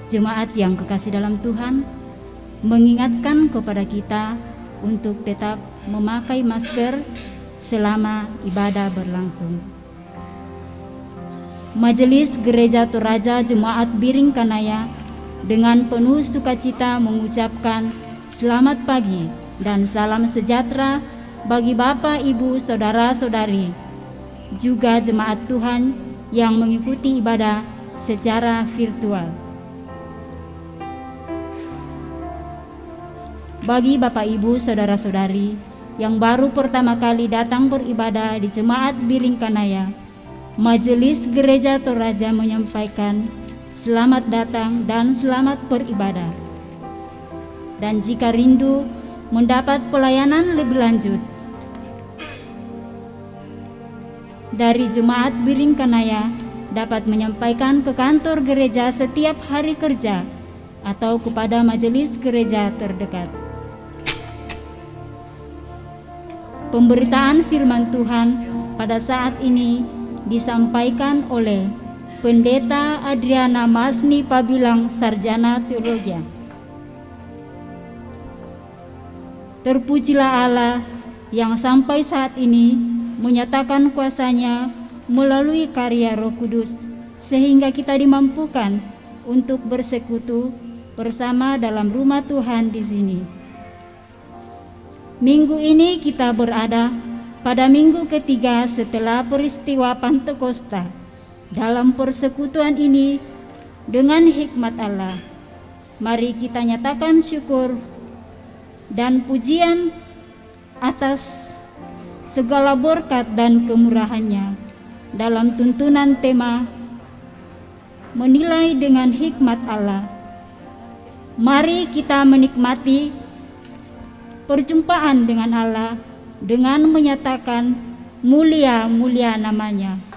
Jemaat yang kekasih dalam Tuhan, mengingatkan kepada kita untuk tetap memakai masker selama ibadah berlangsung. Majelis Gereja Toraja Jemaat Biring Kanaya dengan penuh sukacita mengucapkan selamat pagi dan salam sejahtera bagi Bapak, Ibu, Saudara-saudari, juga jemaat Tuhan yang mengikuti ibadah secara virtual. Bagi Bapak, Ibu, Saudara-saudari yang baru pertama kali datang beribadah di Jemaat Biring Kanaya, Majelis Gereja Toraja menyampaikan selamat datang dan selamat beribadah. Dan jika rindu mendapat pelayanan lebih lanjut dari Jemaat Biring Kanaya, dapat menyampaikan ke kantor gereja setiap hari kerja atau kepada majelis gereja terdekat. Pemberitaan firman Tuhan pada saat ini disampaikan oleh Pendeta Adriana Masni Pabilang, Sarjana Teologi. Terpujilah Allah yang sampai saat ini menyatakan kuasa-Nya melalui karya Roh Kudus, sehingga kita dimampukan untuk bersekutu bersama dalam rumah Tuhan di sini. Minggu ini kita berada pada minggu ketiga setelah peristiwa Pentakosta. Dalam persekutuan ini, dengan hikmat Allah, mari kita nyatakan syukur dan pujian atas segala berkat dan kemurahan-Nya dalam tuntunan tema menilai dengan hikmat Allah. Mari kita menikmati perjumpaan dengan Allah dengan menyatakan mulia-mulia nama-Nya.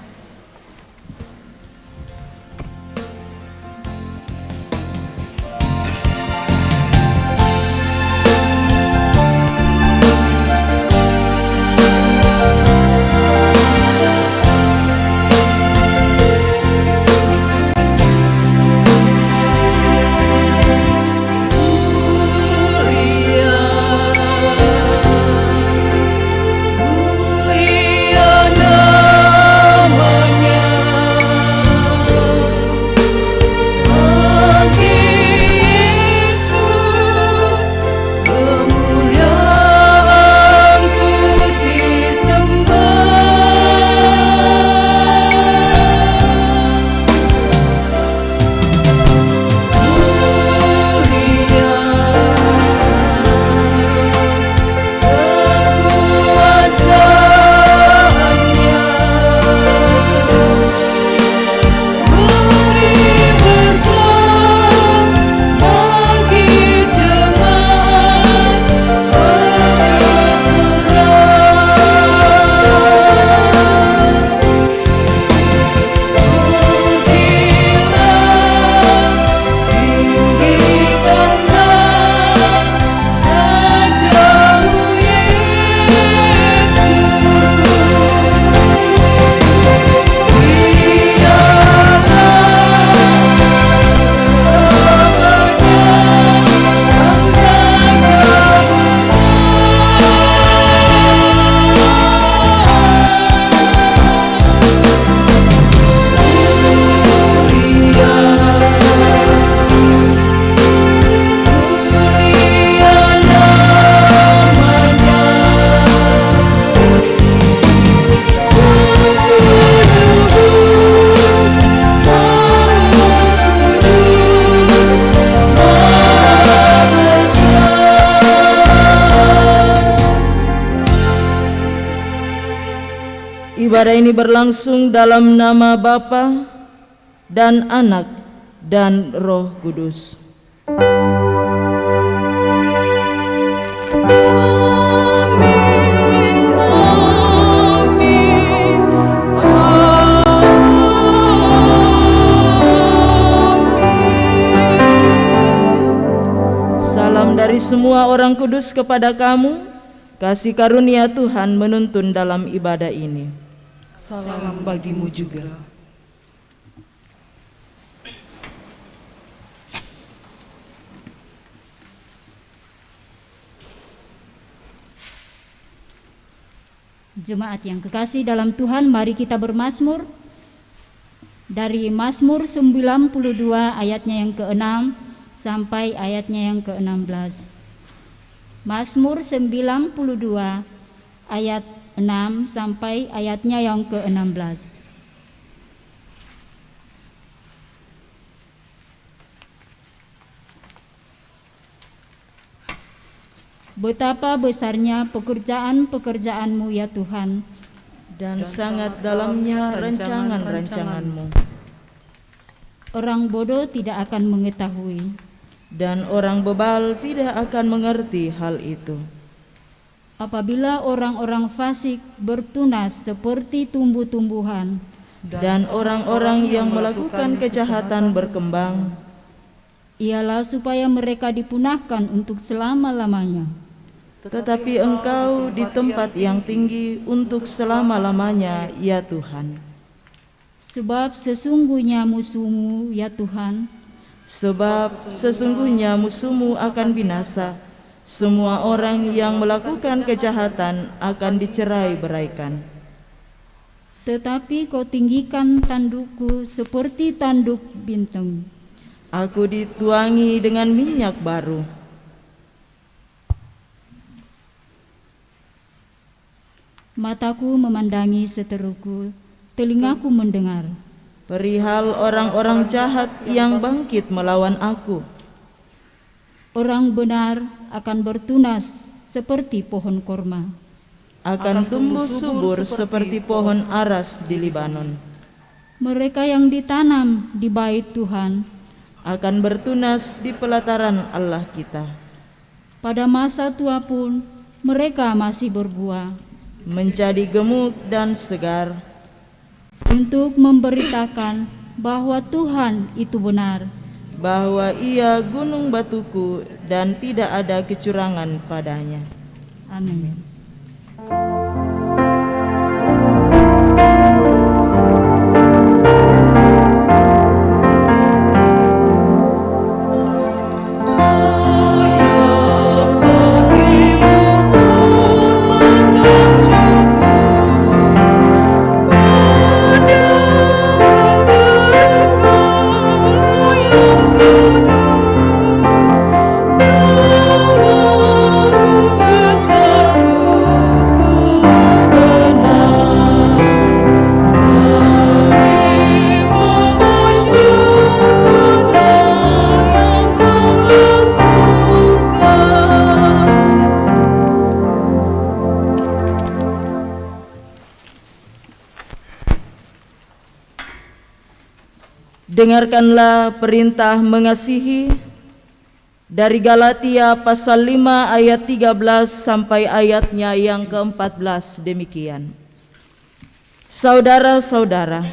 Ibadah ini berlangsung dalam nama Bapa dan Anak dan Roh Kudus. Salam dari semua orang kudus kepada kamu. Kasih karunia Tuhan menuntun dalam ibadah ini. Salam bagimu juga. Jemaat yang kekasih dalam Tuhan, mari kita bermazmur dari Mazmur 92 ayatnya yang ke-6 sampai ayatnya yang ke-16. Mazmur 92 ayat 6 sampai ayatnya yang ke-16. Betapa besarnya pekerjaan-pekerjaan-Mu ya Tuhan, dan sangat dalamnya rancangan-rancangan-Mu. Orang bodoh tidak akan mengetahui, dan orang bebal tidak akan mengerti hal itu. Apabila orang-orang fasik bertunas seperti tumbuh-tumbuhan, dan orang-orang yang melakukan kejahatan berkembang, ialah supaya mereka dipunahkan untuk selama-lamanya. tetapi Engkau di tempat yang tinggi untuk selama-lamanya, ya Tuhan. Sebab sesungguhnya musuh-Mu, ya Tuhan, Sebab sesungguhnya musuh-Mu akan binasa, semua orang yang melakukan kejahatan akan dicerai-beraikan. tetapi Kau tinggikan tandukku seperti tanduk bintang. Aku dituangi dengan minyak baru. Mataku memandangi seteruku, telingaku mendengar. Perihal orang-orang jahat yang bangkit melawan aku. Orang benar akan bertunas seperti pohon korma, Akan tumbuh subur seperti pohon aras di Libanon. mereka yang ditanam di bait Tuhan Akan bertunas di pelataran Allah kita. pada masa tua pun mereka masih berbuah, Menjadi gemuk dan segar, untuk memberitakan bahwa Tuhan itu benar, bahwa Ia gunung batuku dan tidak ada kecurangan padanya. amin. Dengarkanlah perintah mengasihi dari Galatia pasal 5 ayat 13 sampai ayatnya yang ke-14 demikian. Saudara-saudara,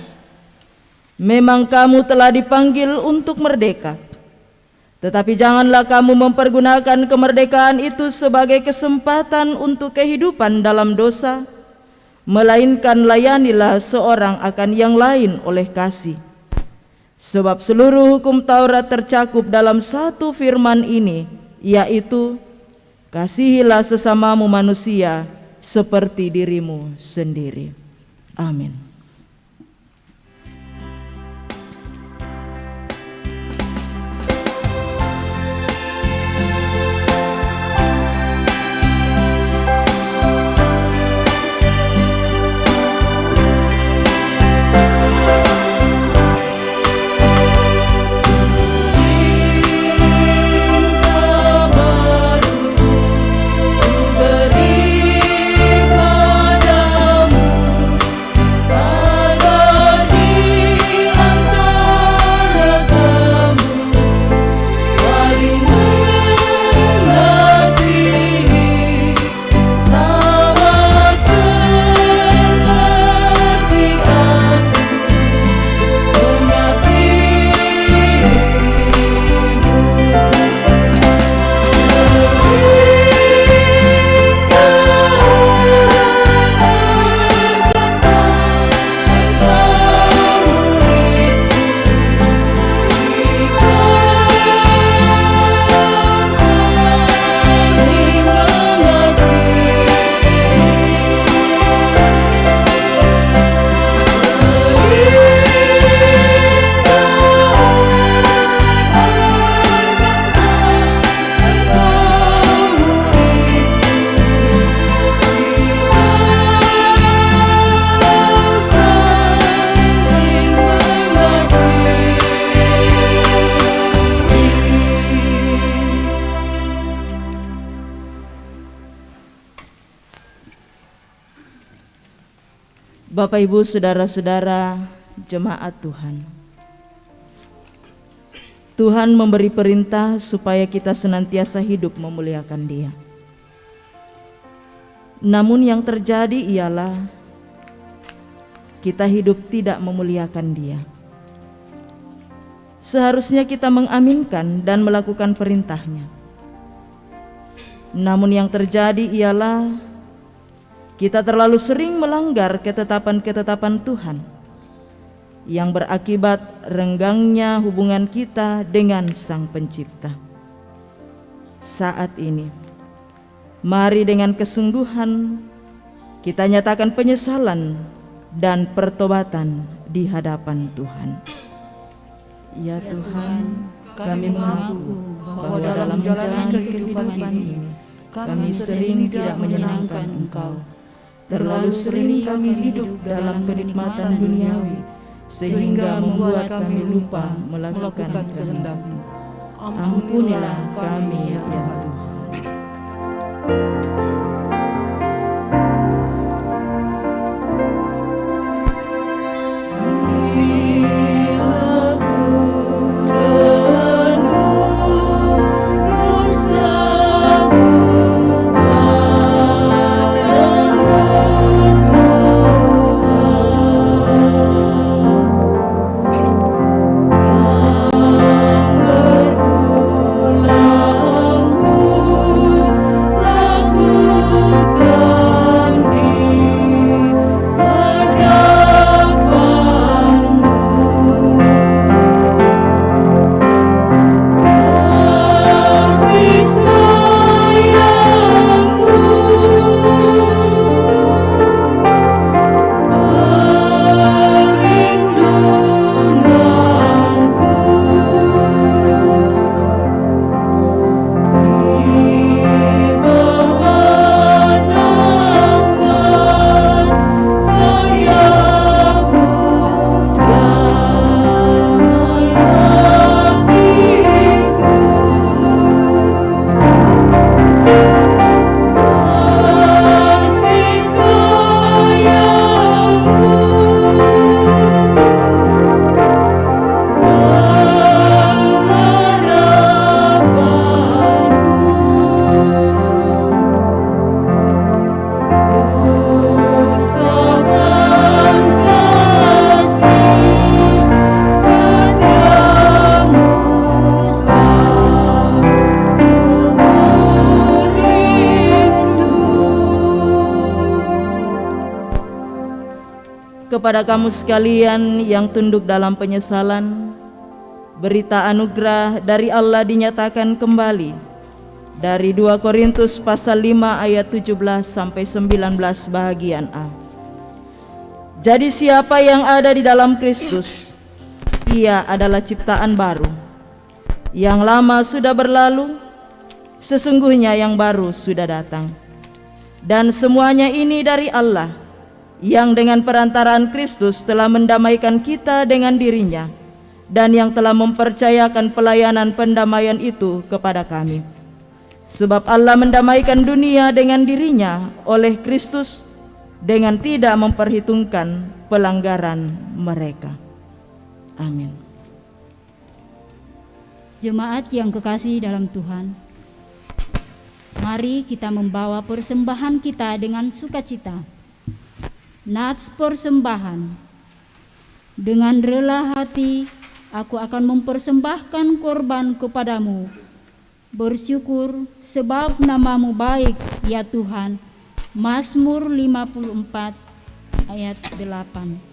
memang kamu telah dipanggil untuk merdeka. Tetapi janganlah kamu mempergunakan kemerdekaan itu sebagai kesempatan untuk kehidupan dalam dosa, melainkan layanilah seorang akan yang lain oleh kasih. Sebab seluruh hukum Taurat tercakup dalam satu firman ini, yaitu kasihilah sesamamu manusia seperti dirimu sendiri. Amin. Beri padamu Bapak, Ibu, saudara-saudara, jemaat Tuhan. Tuhan memberi perintah supaya kita senantiasa hidup memuliakan Dia. Namun yang terjadi ialah kita hidup tidak memuliakan Dia. Seharusnya kita mengaminkan dan melakukan perintah-Nya. Namun yang terjadi ialah kita terlalu sering melanggar ketetapan-ketetapan Tuhan yang berakibat renggangnya hubungan kita dengan Sang Pencipta. Saat ini, mari dengan kesungguhan kita nyatakan penyesalan dan pertobatan di hadapan Tuhan. Ya Tuhan, kami mengaku bahwa dalam menjalani kehidupan ini kami sering tidak menyenangkan Engkau. Terlalu sering kami hidup dalam kenikmatan duniawi sehingga membuat kami lupa melakukan kehendak-Mu. Ampunilah kami ya Tuhan. Kepada kamu sekalian yang tunduk dalam penyesalan, berita anugerah dari Allah dinyatakan kembali dari 2 Korintus pasal 5 ayat 17 sampai 19 bahagian A. Jadi siapa yang ada di dalam Kristus, ia adalah ciptaan baru. Yang lama sudah berlalu, sesungguhnya yang baru sudah datang. Dan semuanya ini dari Allah, yang dengan perantaraan Kristus telah mendamaikan kita dengan dirinya, dan yang telah mempercayakan pelayanan pendamaian itu kepada kami. Sebab Allah mendamaikan dunia dengan dirinya oleh Kristus, dengan tidak memperhitungkan pelanggaran mereka. Amin. Jemaat yang kekasih dalam Tuhan, mari kita membawa persembahan kita dengan sukacita. Nats persembahan. Dengan rela hati aku akan mempersembahkan korban kepadamu. Bersyukur sebab nama-Mu baik ya Tuhan. Mazmur 54 ayat 8.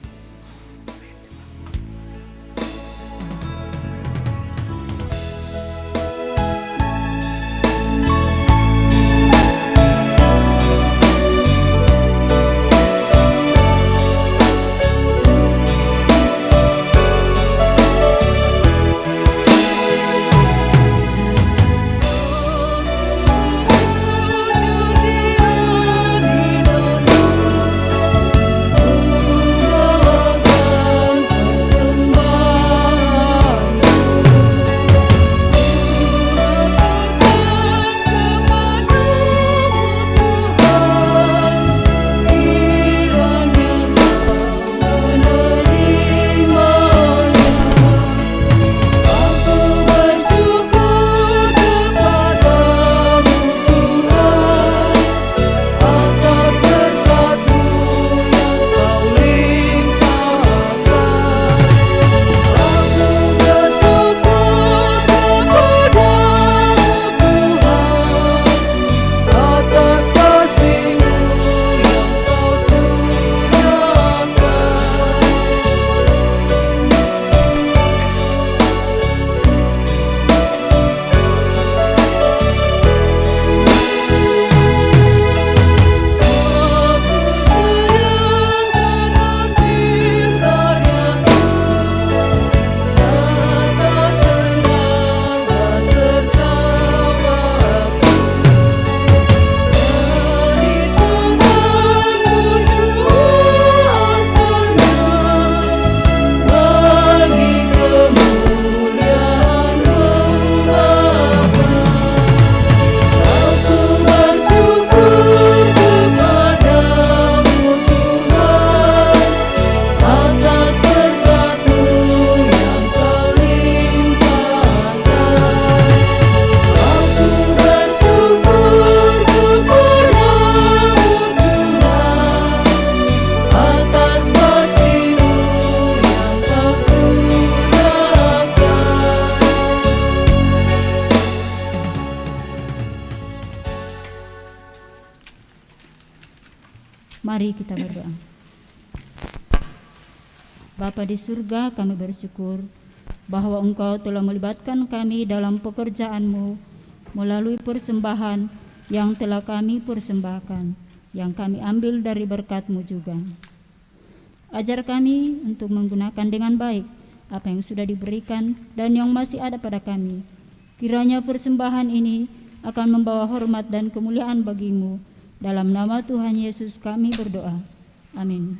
Mari kita berdoa. Bapa di surga, kami bersyukur bahwa Engkau telah melibatkan kami dalam pekerjaan-Mu melalui persembahan yang telah kami persembahkan, yang kami ambil dari berkat-Mu juga. Ajar kami untuk menggunakan dengan baik apa yang sudah diberikan dan yang masih ada pada kami. Kiranya persembahan ini akan membawa hormat dan kemuliaan bagi-Mu. Dalam nama Tuhan Yesus kami berdoa. Amin.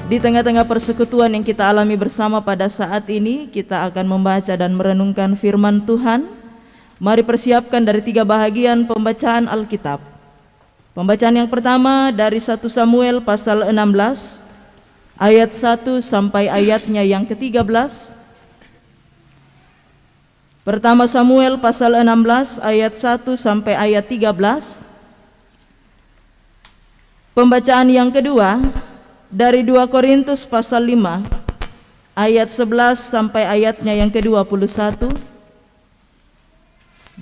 Di tengah-tengah persekutuan yang kita alami bersama pada saat ini, kita akan membaca dan merenungkan firman Tuhan. Mari persiapkan dari 3 bahagian pembacaan Alkitab. Pembacaan yang pertama dari 1 Samuel pasal 16 ayat 1 sampai ayatnya yang ke-13. Pertama Samuel pasal 16 ayat 1 sampai ayat 13. Pembacaan yang kedua dari 2 Korintus pasal 5 ayat 11 sampai ayatnya yang ke-21.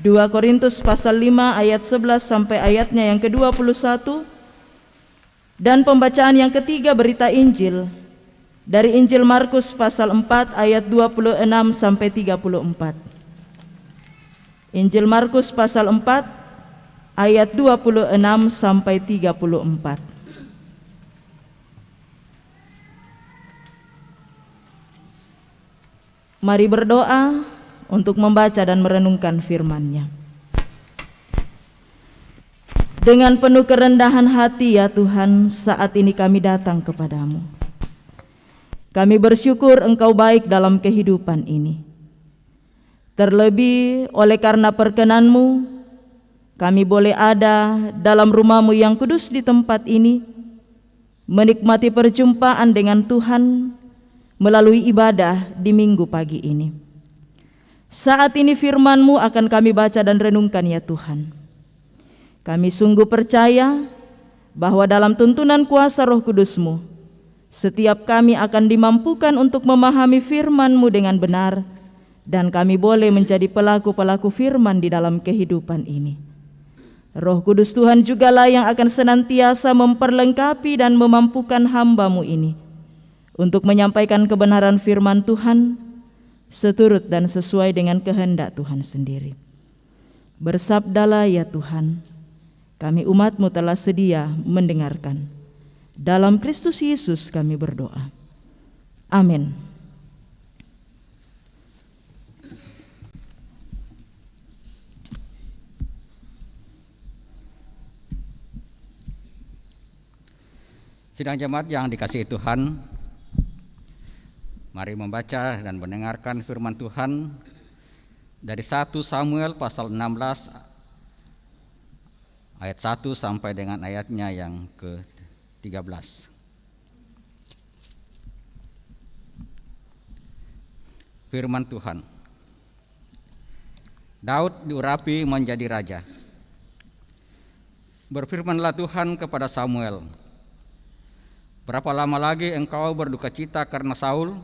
2 Korintus pasal 5 ayat 11 sampai ayatnya yang ke-21. Dan pembacaan yang ketiga berita Injil dari Injil Markus pasal 4 ayat 26 sampai 34. Injil Markus pasal 4 ayat 26 sampai 34. Mari berdoa untuk membaca dan merenungkan firman-Nya. Dengan penuh kerendahan hati ya Tuhan, saat ini kami datang kepadamu. Kami bersyukur Engkau baik dalam kehidupan ini. Terlebih oleh karena perkenan-Mu, kami boleh ada dalam rumah-Mu yang kudus di tempat ini, menikmati perjumpaan dengan Tuhan melalui ibadah di minggu pagi ini. Saat ini firman-Mu akan kami baca dan renungkan ya Tuhan. Kami sungguh percaya bahwa dalam tuntunan kuasa Roh Kudus-Mu, setiap kami akan dimampukan untuk memahami firman-Mu dengan benar, dan kami boleh menjadi pelaku-pelaku firman di dalam kehidupan ini. Roh Kudus Tuhan jugalah yang akan senantiasa memperlengkapi dan memampukan hamba-Mu ini untuk menyampaikan kebenaran firman Tuhan seturut dan sesuai dengan kehendak Tuhan sendiri. Bersabdalah ya Tuhan, kami umat-Mu telah sedia mendengarkan. Dalam Kristus Yesus kami berdoa. Amin. Sidang jemaat yang dikasihi Tuhan, mari membaca dan mendengarkan firman Tuhan dari 1 Samuel pasal 16 ayat 1 sampai dengan ayatnya yang ke-13. Firman Tuhan. Daud diurapi menjadi raja. Berfirmanlah Tuhan kepada Samuel, berapa lama lagi engkau berduka cita karena Saul?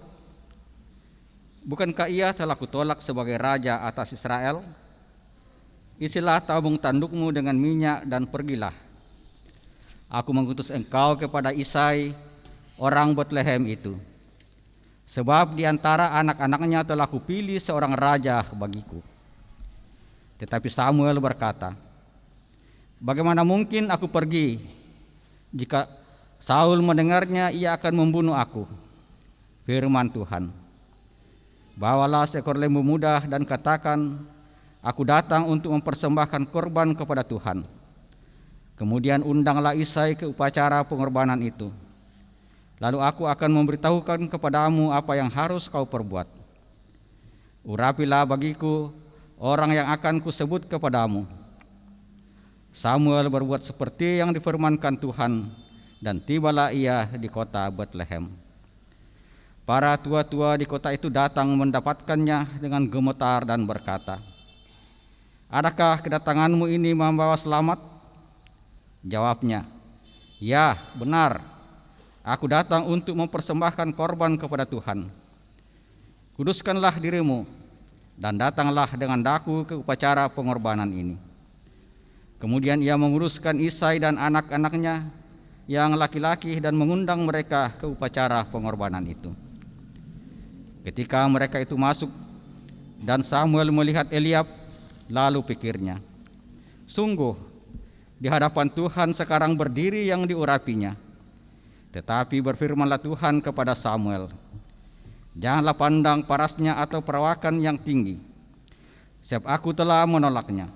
Bukankah ia telah kutolak sebagai raja atas Israel? Isilah tabung tandukmu dengan minyak dan pergilah. Aku mengutus engkau kepada Isai, orang Betlehem itu. Sebab di antara anak-anaknya telah kupilih seorang raja bagiku. Tetapi Samuel berkata, bagaimana mungkin aku pergi? Jika Saul mendengarnya, ia akan membunuh aku. Firman Tuhan. Bawalah seekor lembu muda dan katakan, aku datang untuk mempersembahkan korban kepada Tuhan. Kemudian undanglah Isai ke upacara pengorbanan itu. Lalu aku akan memberitahukan kepadamu apa yang harus kau perbuat. Urapilah bagiku orang yang akan kusebut kepadamu. Samuel berbuat seperti yang difirmankan Tuhan, dan tibalah ia di kota Betlehem. Para tua-tua di kota itu datang mendapatkannya dengan gemetar dan berkata, adakah kedatanganmu ini membawa selamat? Jawabnya, ya benar. Aku datang untuk mempersembahkan korban kepada Tuhan. Kuduskanlah dirimu dan datanglah dengan daku ke upacara pengorbanan ini. Kemudian ia menguruskan Isai dan anak-anaknya yang laki-laki dan mengundang mereka ke upacara pengorbanan itu. Ketika mereka itu masuk dan Samuel melihat Eliab, lalu pikirnya, sungguh di hadapan Tuhan sekarang berdiri yang diurapinya. Tetapi berfirmanlah Tuhan kepada Samuel, janganlah pandang parasnya atau perawakan yang tinggi, sebab aku telah menolaknya.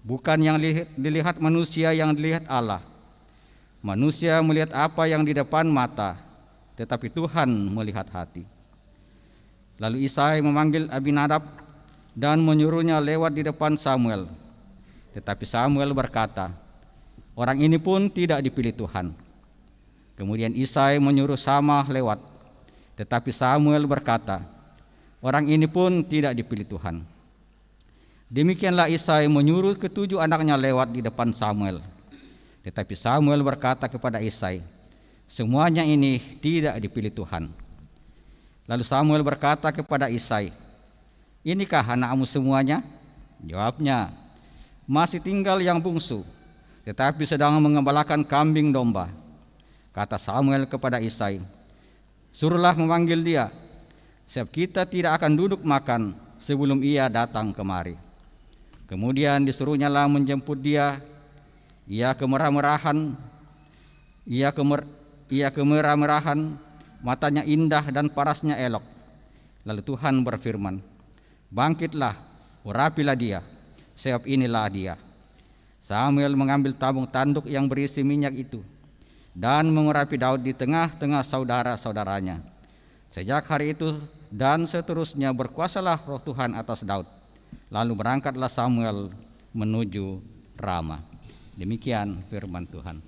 Bukan yang dilihat manusia yang dilihat Allah. Manusia melihat apa yang di depan mata, tetapi Tuhan melihat hati. Lalu Isai memanggil Abinadab dan menyuruhnya lewat di depan Samuel. Tetapi Samuel berkata, orang ini pun tidak dipilih Tuhan. Kemudian Isai menyuruh Sama lewat, tetapi Samuel berkata, orang ini pun tidak dipilih Tuhan. Demikianlah Isai menyuruh ketujuh anaknya lewat di depan Samuel. Tetapi Samuel berkata kepada Isai, semuanya ini tidak dipilih Tuhan. Lalu Samuel berkata kepada Isai, inikah anakmu semuanya? Jawabnya, masih tinggal yang bungsu, tetapi sedang mengembalakan kambing domba. Kata Samuel kepada Isai, suruhlah memanggil dia, sebab kita tidak akan duduk makan sebelum ia datang kemari. Kemudian disuruhnyalah menjemput dia. Ia kemerah-merahan, matanya indah dan parasnya elok. Lalu Tuhan berfirman, bangkitlah, urapilah dia, sebab inilah dia. Samuel mengambil tabung tanduk yang berisi minyak itu dan mengurapi Daud di tengah-tengah saudara-saudaranya. Sejak hari itu dan seterusnya berkuasalah roh Tuhan atas Daud. Lalu berangkatlah Samuel menuju Rama. Demikian firman Tuhan.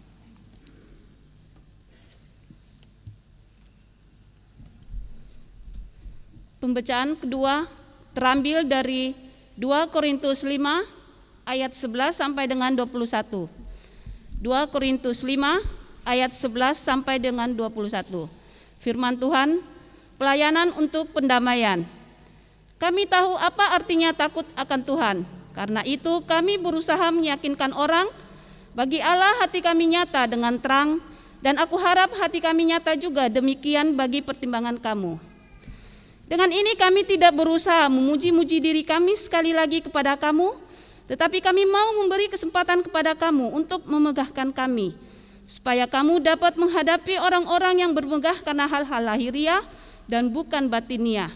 Pembacaan kedua terambil dari 2 Korintus 5 ayat 11 sampai dengan 21. 2 Korintus 5 ayat 11 sampai dengan 21. Firman Tuhan, pelayanan untuk pendamaian. Kami tahu apa artinya takut akan Tuhan. Karena itu kami berusaha meyakinkan orang. Bagi Allah hati kami nyata dengan terang, dan aku harap hati kami nyata juga demikian bagi pertimbangan kamu. Dengan ini kami tidak berusaha memuji-muji diri kami sekali lagi kepada kamu, tetapi kami mau memberi kesempatan kepada kamu untuk memegahkan kami, supaya kamu dapat menghadapi orang-orang yang bermegah karena hal-hal lahiriah dan bukan batiniah.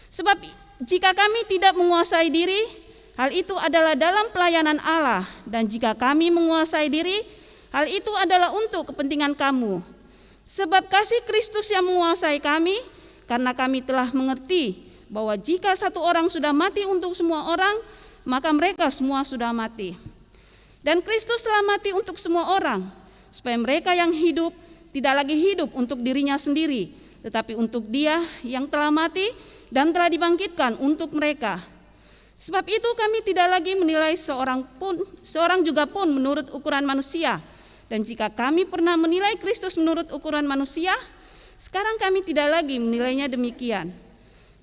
Sebab jika kami tidak menguasai diri, hal itu adalah dalam pelayanan Allah, dan jika kami menguasai diri, hal itu adalah untuk kepentingan kamu. Sebab kasih Kristus yang menguasai kami, karena kami telah mengerti bahwa jika satu orang sudah mati untuk semua orang, maka mereka semua sudah mati. Dan Kristus telah mati untuk semua orang, supaya mereka yang hidup tidak lagi hidup untuk dirinya sendiri, tetapi untuk Dia yang telah mati dan telah dibangkitkan untuk mereka. Sebab itu kami tidak lagi menilai seorang juga pun menurut ukuran manusia. Dan jika kami pernah menilai Kristus menurut ukuran manusia, sekarang kami tidak lagi menilainya demikian.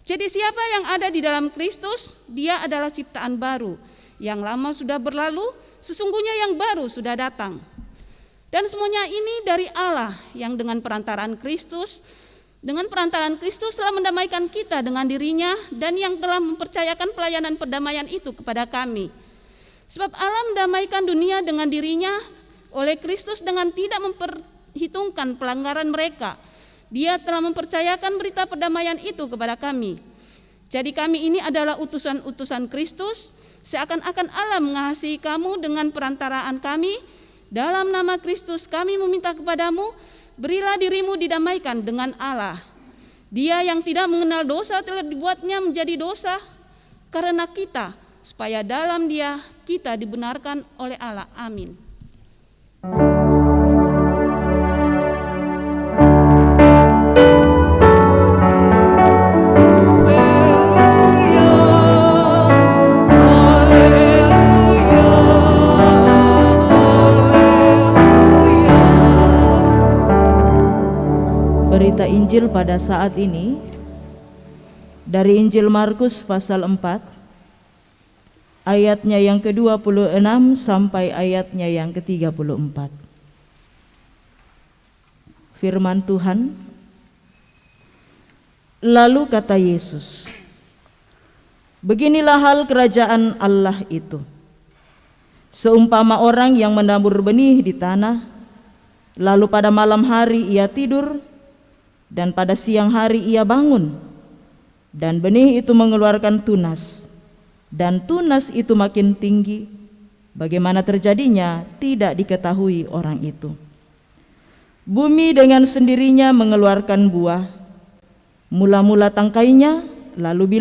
Jadi siapa yang ada di dalam Kristus, dia adalah ciptaan baru. Yang lama sudah berlalu, sesungguhnya yang baru sudah datang. Dan semuanya ini dari Allah yang dengan perantaraan Kristus telah mendamaikan kita dengan dirinya dan yang telah mempercayakan pelayanan perdamaian itu kepada kami. Sebab Allah mendamaikan dunia dengan dirinya oleh Kristus dengan tidak memperhitungkan pelanggaran mereka. Dia telah mempercayakan berita perdamaian itu kepada kami. Jadi kami ini adalah utusan-utusan Kristus, seakan-akan Allah mengasihi kamu dengan perantaraan kami. Dalam nama Kristus kami meminta kepadamu, berilah dirimu didamaikan dengan Allah. Dia yang tidak mengenal dosa telah dibuatnya menjadi dosa karena kita, supaya dalam Dia kita dibenarkan oleh Allah. Amin. Berita Injil pada saat ini dari Injil Markus pasal 4 ayatnya yang ke-26 sampai ayatnya yang ke-34. Firman Tuhan, lalu kata Yesus, beginilah hal kerajaan Allah itu. Seumpama orang yang menabur benih di tanah, lalu pada malam hari ia tidur, dan pada siang hari ia bangun, dan benih itu mengeluarkan tunas, dan tunas itu makin tinggi. Bagaimana terjadinya tidak diketahui orang itu. Bumi dengan sendirinya mengeluarkan buah, mula-mula tangkainya, lalu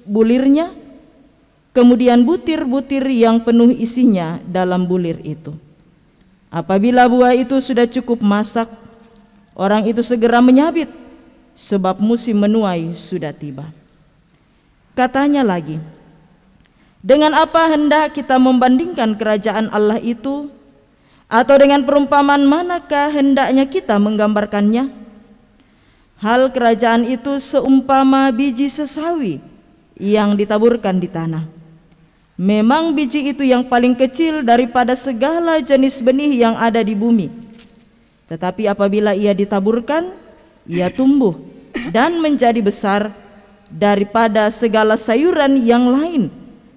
bulirnya, kemudian butir-butir yang penuh isinya dalam bulir itu. Apabila buah itu sudah cukup masak, orang itu segera menyabit, sebab musim menuai sudah tiba. Katanya lagi, dengan apa hendak kita membandingkan kerajaan Allah itu? Atau dengan perumpamaan manakah hendaknya kita menggambarkannya? Hal kerajaan itu seumpama biji sesawi yang ditaburkan di tanah. Memang biji itu yang paling kecil daripada segala jenis benih yang ada di bumi. Tetapi apabila ia ditaburkan, ia tumbuh dan menjadi besar daripada segala sayuran yang lain,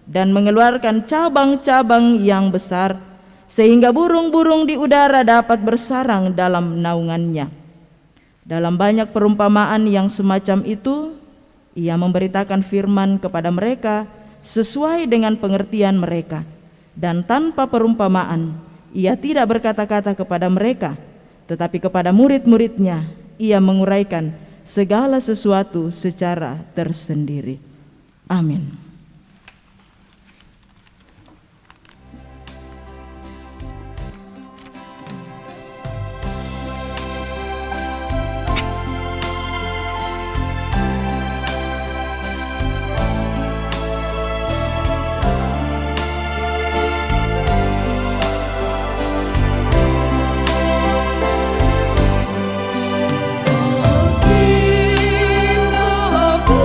dan mengeluarkan cabang-cabang yang besar, sehingga burung-burung di udara dapat bersarang dalam naungannya. Dalam banyak perumpamaan yang semacam itu, ia memberitakan firman kepada mereka sesuai dengan pengertian mereka, dan tanpa perumpamaan ia tidak berkata-kata kepada mereka, tetapi kepada murid-muridnya ia menguraikan segala sesuatu secara tersendiri. Amin. Aku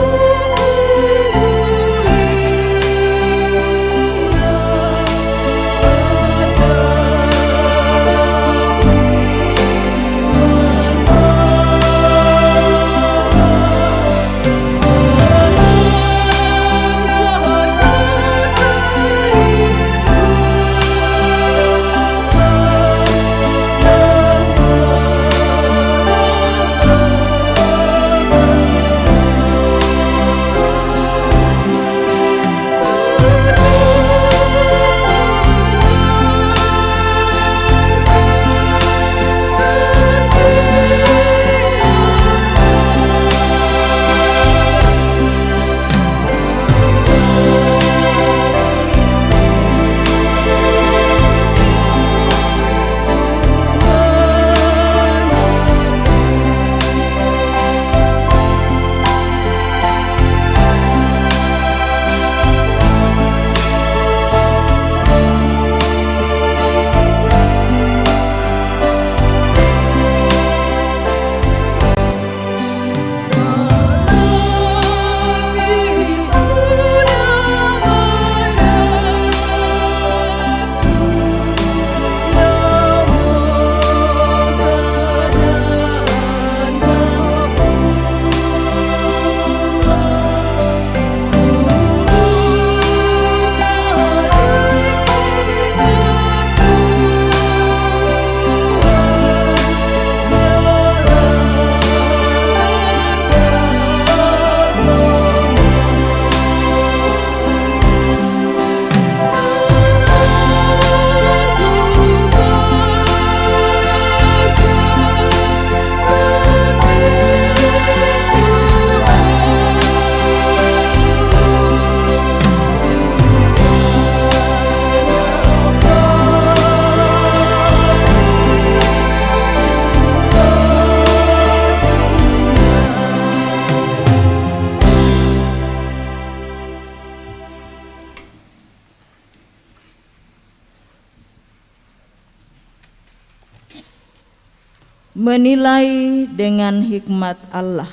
menilai dengan hikmat Allah.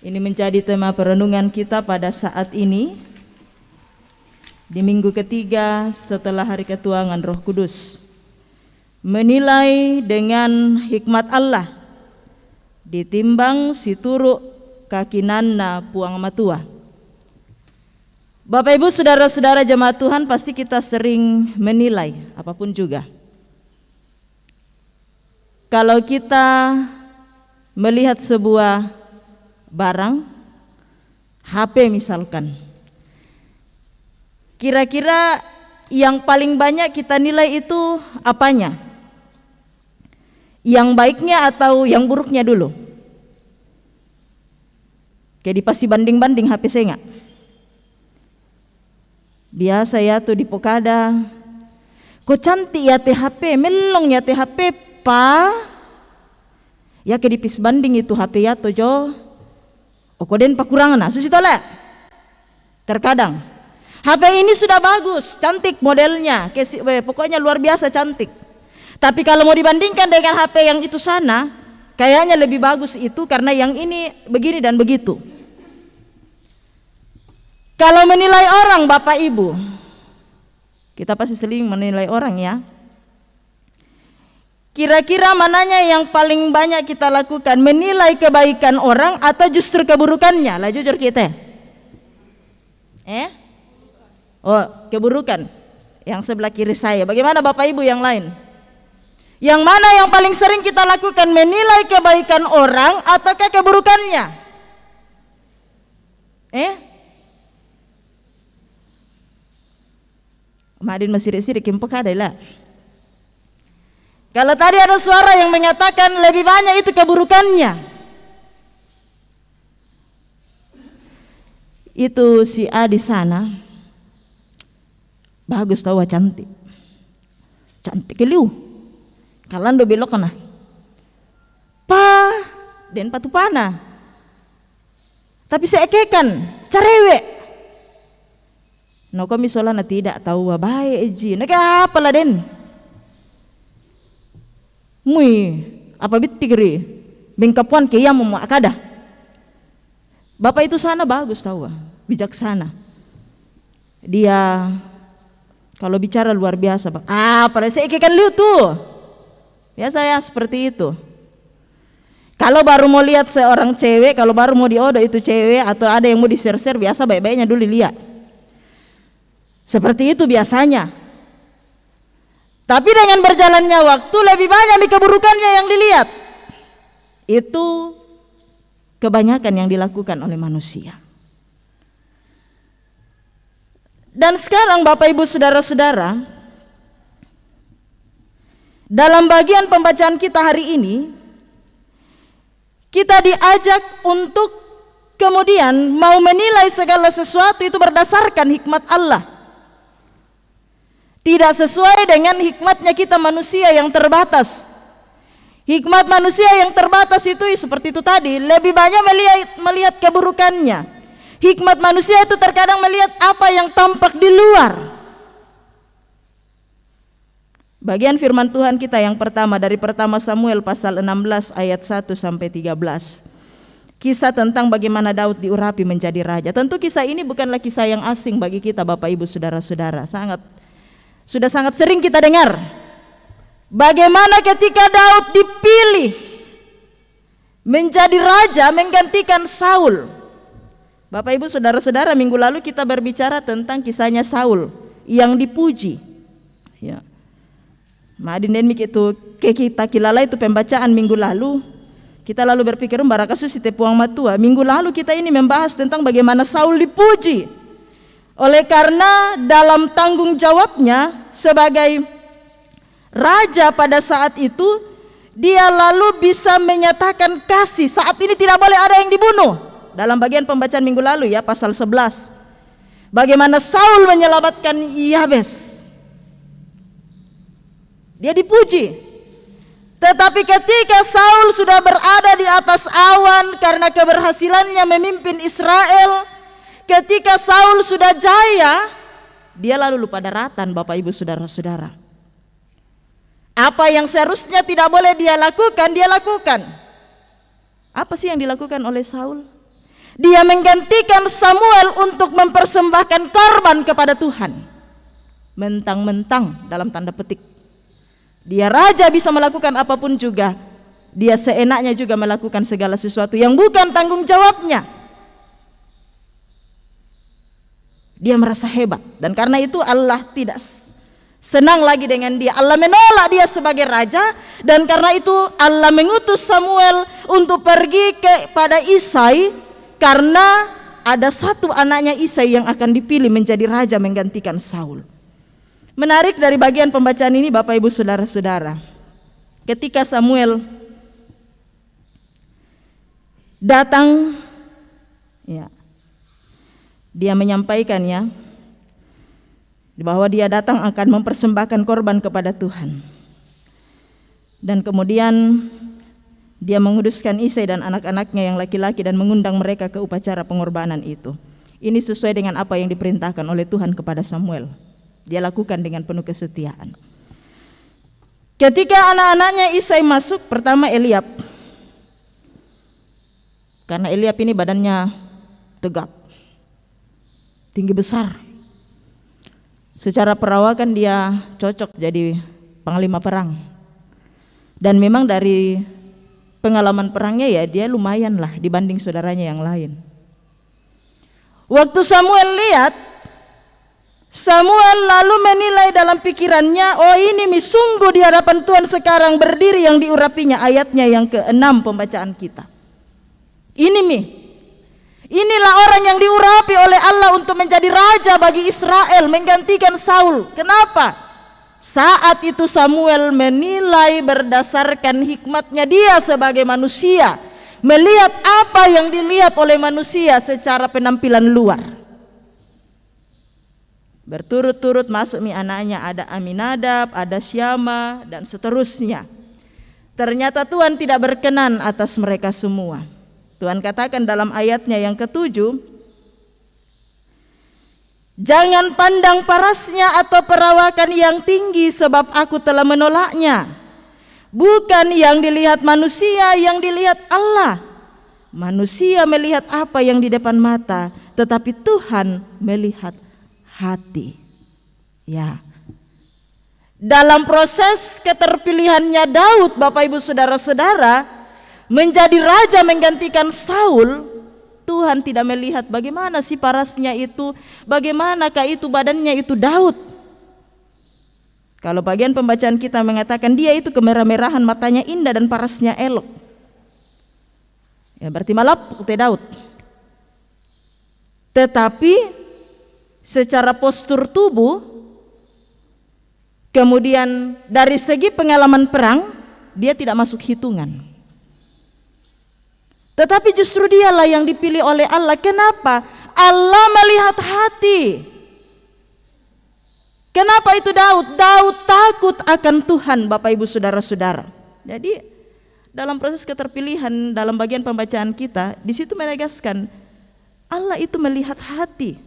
Ini menjadi tema perenungan kita pada saat ini di minggu ketiga setelah hari ketuangan Roh Kudus. Menilai dengan hikmat Allah, ditimbang situruk kakinanna puang matua. Bapak Ibu saudara-saudara jemaat Tuhan, pasti kita sering menilai apapun juga. Kalau kita melihat sebuah barang, HP misalkan, kira-kira yang paling banyak kita nilai itu apanya? Yang baiknya atau yang buruknya dulu? Kayak pasti banding-banding HP saya nggak? Biasa ya tuh di Pokada, kok cantik ya THP, melong ya THP pa, ya ke dipis banding itu HP ya tuh jo, okoden pakurangan nah susitola. Terkadang HP ini sudah bagus, cantik modelnya, pokoknya luar biasa cantik. Tapi kalau mau dibandingkan dengan HP yang itu sana, kayaknya lebih bagus itu karena yang ini begini dan begitu. Kalau menilai orang Bapak Ibu, kita pasti sering menilai orang ya. Kira-kira mananya yang paling banyak kita lakukan? Menilai kebaikan orang atau justru keburukannya? Lah jujur kita. Oh, keburukan. Yang sebelah kiri saya. Bagaimana Bapak Ibu yang lain? Yang mana yang paling sering kita lakukan? Menilai kebaikan orang ataukah keburukannya? Madin masih sirik kempek ada lah. Kalau tadi ada suara yang menyatakan lebih banyak itu keburukannya, itu si A di sana bagus tahu cantik, cantik liu. Kalian do belok kana, pa den patu pana, tapi seekekan carewek. No kami solana tidak tahu baik eji, nak apa lah den? Mui apa bitigri bengkapuan ke yang memuakada. Bapak itu sana bagus tahu, bijaksana. Dia kalau bicara luar biasa, Bang. Pada saya ikan liu tuh. Biasa ya seperti itu. Kalau baru mau lihat seorang cewek, kalau baru mau diodo itu cewek atau ada yang mau di-share-share, biasa baik-baiknya dulu lihat. Seperti itu biasanya. Tapi dengan berjalannya waktu lebih banyak keburukannya yang dilihat. Itu kebanyakan yang dilakukan oleh manusia. Dan sekarang Bapak Ibu saudara-saudara, dalam bagian pembacaan kita hari ini, kita diajak untuk kemudian mau menilai segala sesuatu itu berdasarkan hikmat Allah. Tidak sesuai dengan hikmatnya kita manusia yang terbatas. Hikmat manusia yang terbatas itu seperti itu tadi, lebih banyak melihat keburukannya. Hikmat manusia itu terkadang melihat apa yang tampak di luar. Bagian firman Tuhan kita yang pertama dari pertama Samuel pasal 16 ayat 1 sampai 13. Kisah tentang bagaimana Daud diurapi menjadi raja. Tentu kisah ini bukanlah kisah yang asing bagi kita Bapak Ibu saudara-saudara. Sudah sangat sering kita dengar bagaimana ketika Daud dipilih menjadi raja menggantikan Saul. Bapak Ibu saudara-saudara, minggu lalu kita berbicara tentang kisahnya Saul yang dipuji. Ya. Madin dan mik itu kita kilala itu pembacaan minggu lalu. Kita lalu berpikir barakasus si tepuang matua. Minggu lalu kita ini membahas tentang bagaimana Saul dipuji. Oleh karena dalam tanggung jawabnya sebagai raja pada saat itu, dia lalu bisa menyatakan kasih. Saat ini tidak boleh ada yang dibunuh. Dalam bagian pembacaan minggu lalu ya pasal 11. Bagaimana Saul menyelamatkan Yabes. Dia dipuji. Tetapi ketika Saul sudah berada di atas awan karena keberhasilannya memimpin Israel, ketika Saul sudah jaya, dia lalu lupa daratan Bapak Ibu saudara-saudara. Apa yang seharusnya tidak boleh dia lakukan, dia lakukan. Apa sih yang dilakukan oleh Saul? Dia menggantikan Samuel untuk mempersembahkan korban kepada Tuhan. Mentang-mentang dalam tanda petik dia raja bisa melakukan apapun juga, dia seenaknya juga melakukan segala sesuatu yang bukan tanggung jawabnya. Dia merasa hebat, dan karena itu Allah tidak senang lagi dengan dia. Allah menolak dia sebagai raja, dan karena itu Allah mengutus Samuel untuk pergi kepada Isai, karena ada satu anaknya Isai yang akan dipilih menjadi raja menggantikan Saul. Menarik dari bagian pembacaan ini Bapak Ibu Saudara-saudara, ketika Samuel datang, ya, dia menyampaikannya bahwa dia datang akan mempersembahkan korban kepada Tuhan. Dan kemudian dia menguduskan Isai dan anak-anaknya yang laki-laki dan mengundang mereka ke upacara pengorbanan itu. Ini sesuai dengan apa yang diperintahkan oleh Tuhan kepada Samuel. Dia lakukan dengan penuh kesetiaan. Ketika anak-anaknya Isai masuk, pertama Eliab. Karena Eliab ini badannya tegap, tinggi besar. Secara perawakan dia cocok jadi panglima perang. Dan memang dari pengalaman perangnya ya dia lumayan lah dibanding saudaranya yang lain. Waktu Samuel lihat, Samuel lalu menilai dalam pikirannya, oh ini sungguh di hadapan Tuhan sekarang berdiri yang diurapinya, ayatnya yang ke-6 pembacaan kita. Inilah orang yang diurapi oleh Allah untuk menjadi raja bagi Israel, menggantikan Saul. Kenapa? Saat itu Samuel menilai berdasarkan hikmatnya dia sebagai manusia, melihat apa yang dilihat oleh manusia secara penampilan luar. Berturut-turut masuk anaknya, ada Aminadab, ada Syama, dan seterusnya. Ternyata Tuhan tidak berkenan atas mereka semua. Tuhan katakan dalam ayatnya yang ke-7, jangan pandang parasnya atau perawakan yang tinggi, sebab aku telah menolaknya. Bukan yang dilihat manusia, yang dilihat Allah. Manusia melihat apa yang di depan mata, tetapi Tuhan melihat hati. Ya. Dalam proses keterpilihannya Daud, Bapak Ibu Saudara-saudara, menjadi raja menggantikan Saul, Tuhan tidak melihat bagaimana si parasnya itu, bagaimanakah itu badannya itu Daud. Kalau bagian pembacaan kita mengatakan dia itu kemerah-merahan, matanya indah dan parasnya elok. Ya berarti malap te Daud. Tetapi secara postur tubuh, kemudian dari segi pengalaman perang, dia tidak masuk hitungan. Tetapi justru dialah yang dipilih oleh Allah. Kenapa? Allah melihat hati. Kenapa itu Daud? Daud takut akan Tuhan, Bapak Ibu Saudara-saudara. Jadi dalam proses keterpilihan, dalam bagian pembacaan kita, di situ menegaskan Allah itu melihat hati.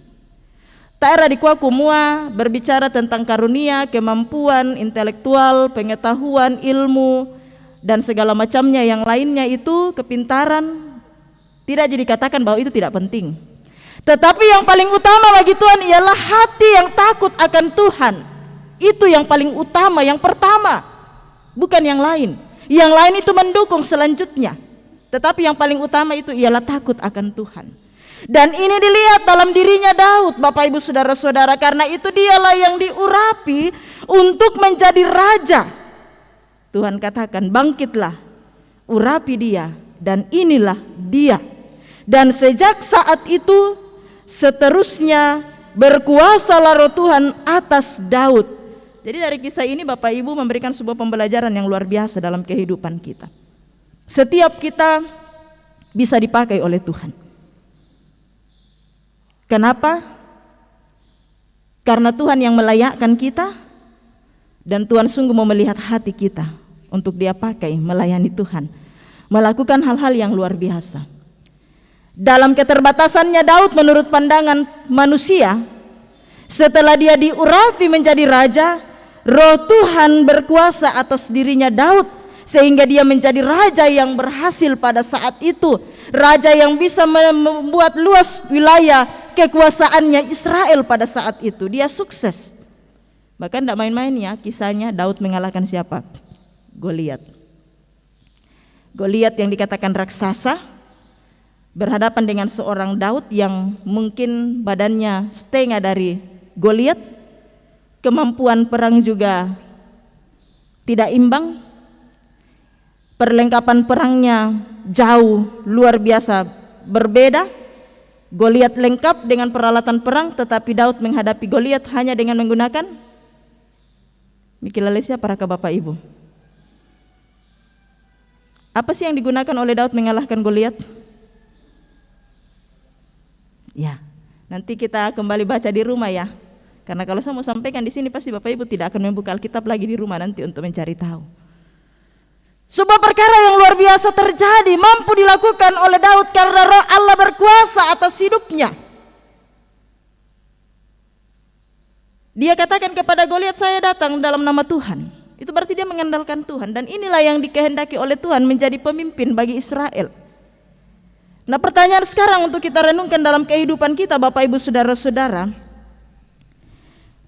Taera di kuah kumua berbicara tentang karunia, kemampuan, intelektual, pengetahuan, ilmu, dan segala macamnya yang lainnya itu, kepintaran. Tidak jadi katakan bahwa itu tidak penting. Tetapi yang paling utama bagi Tuhan ialah hati yang takut akan Tuhan. Itu yang paling utama, yang pertama. Bukan yang lain. Yang lain itu mendukung selanjutnya. Tetapi yang paling utama itu ialah takut akan Tuhan. Dan ini dilihat dalam dirinya Daud, Bapak Ibu Saudara-saudara, karena itu dialah yang diurapi untuk menjadi raja. Tuhan katakan, bangkitlah, urapi dia, dan inilah dia. Dan sejak saat itu seterusnya berkuasalah Roh Tuhan atas Daud. Jadi dari kisah ini Bapak Ibu memberikan sebuah pembelajaran yang luar biasa dalam kehidupan kita. Setiap kita bisa dipakai oleh Tuhan. Kenapa? Karena Tuhan yang melayakkan kita, dan Tuhan sungguh mau melihat hati kita untuk Dia pakai melayani Tuhan, melakukan hal-hal yang luar biasa. Dalam keterbatasannya Daud menurut pandangan manusia, setelah dia diurapi menjadi raja, Roh Tuhan berkuasa atas dirinya Daud, sehingga dia menjadi raja yang berhasil pada saat itu, raja yang bisa membuat luas wilayah kekuasaannya Israel pada saat itu. Dia sukses. Bahkan tidak main-main ya kisahnya, Daud mengalahkan siapa? Goliat. Goliat yang dikatakan raksasa berhadapan dengan seorang Daud yang mungkin badannya setengah dari Goliat, kemampuan perang juga tidak imbang, perlengkapan perangnya jauh luar biasa berbeda. Goliat lengkap dengan peralatan perang, tetapi Daud menghadapi Goliat hanya dengan menggunakan Mikilalesia. Parakah Bapak Ibu? Apa sih yang digunakan oleh Daud mengalahkan Goliat? Ya, nanti kita kembali baca di rumah ya. Karena kalau saya mau sampaikan di sini pasti Bapak Ibu tidak akan membuka Alkitab lagi di rumah nanti untuk mencari tahu. Sebuah perkara yang luar biasa terjadi, mampu dilakukan oleh Daud karena Roh Allah berkuasa atas hidupnya. Dia katakan kepada Goliat, saya datang dalam nama Tuhan. Itu berarti dia mengandalkan Tuhan, dan inilah yang dikehendaki oleh Tuhan menjadi pemimpin bagi Israel. Nah, pertanyaan sekarang untuk kita renungkan dalam kehidupan kita Bapak Ibu Saudara-saudara,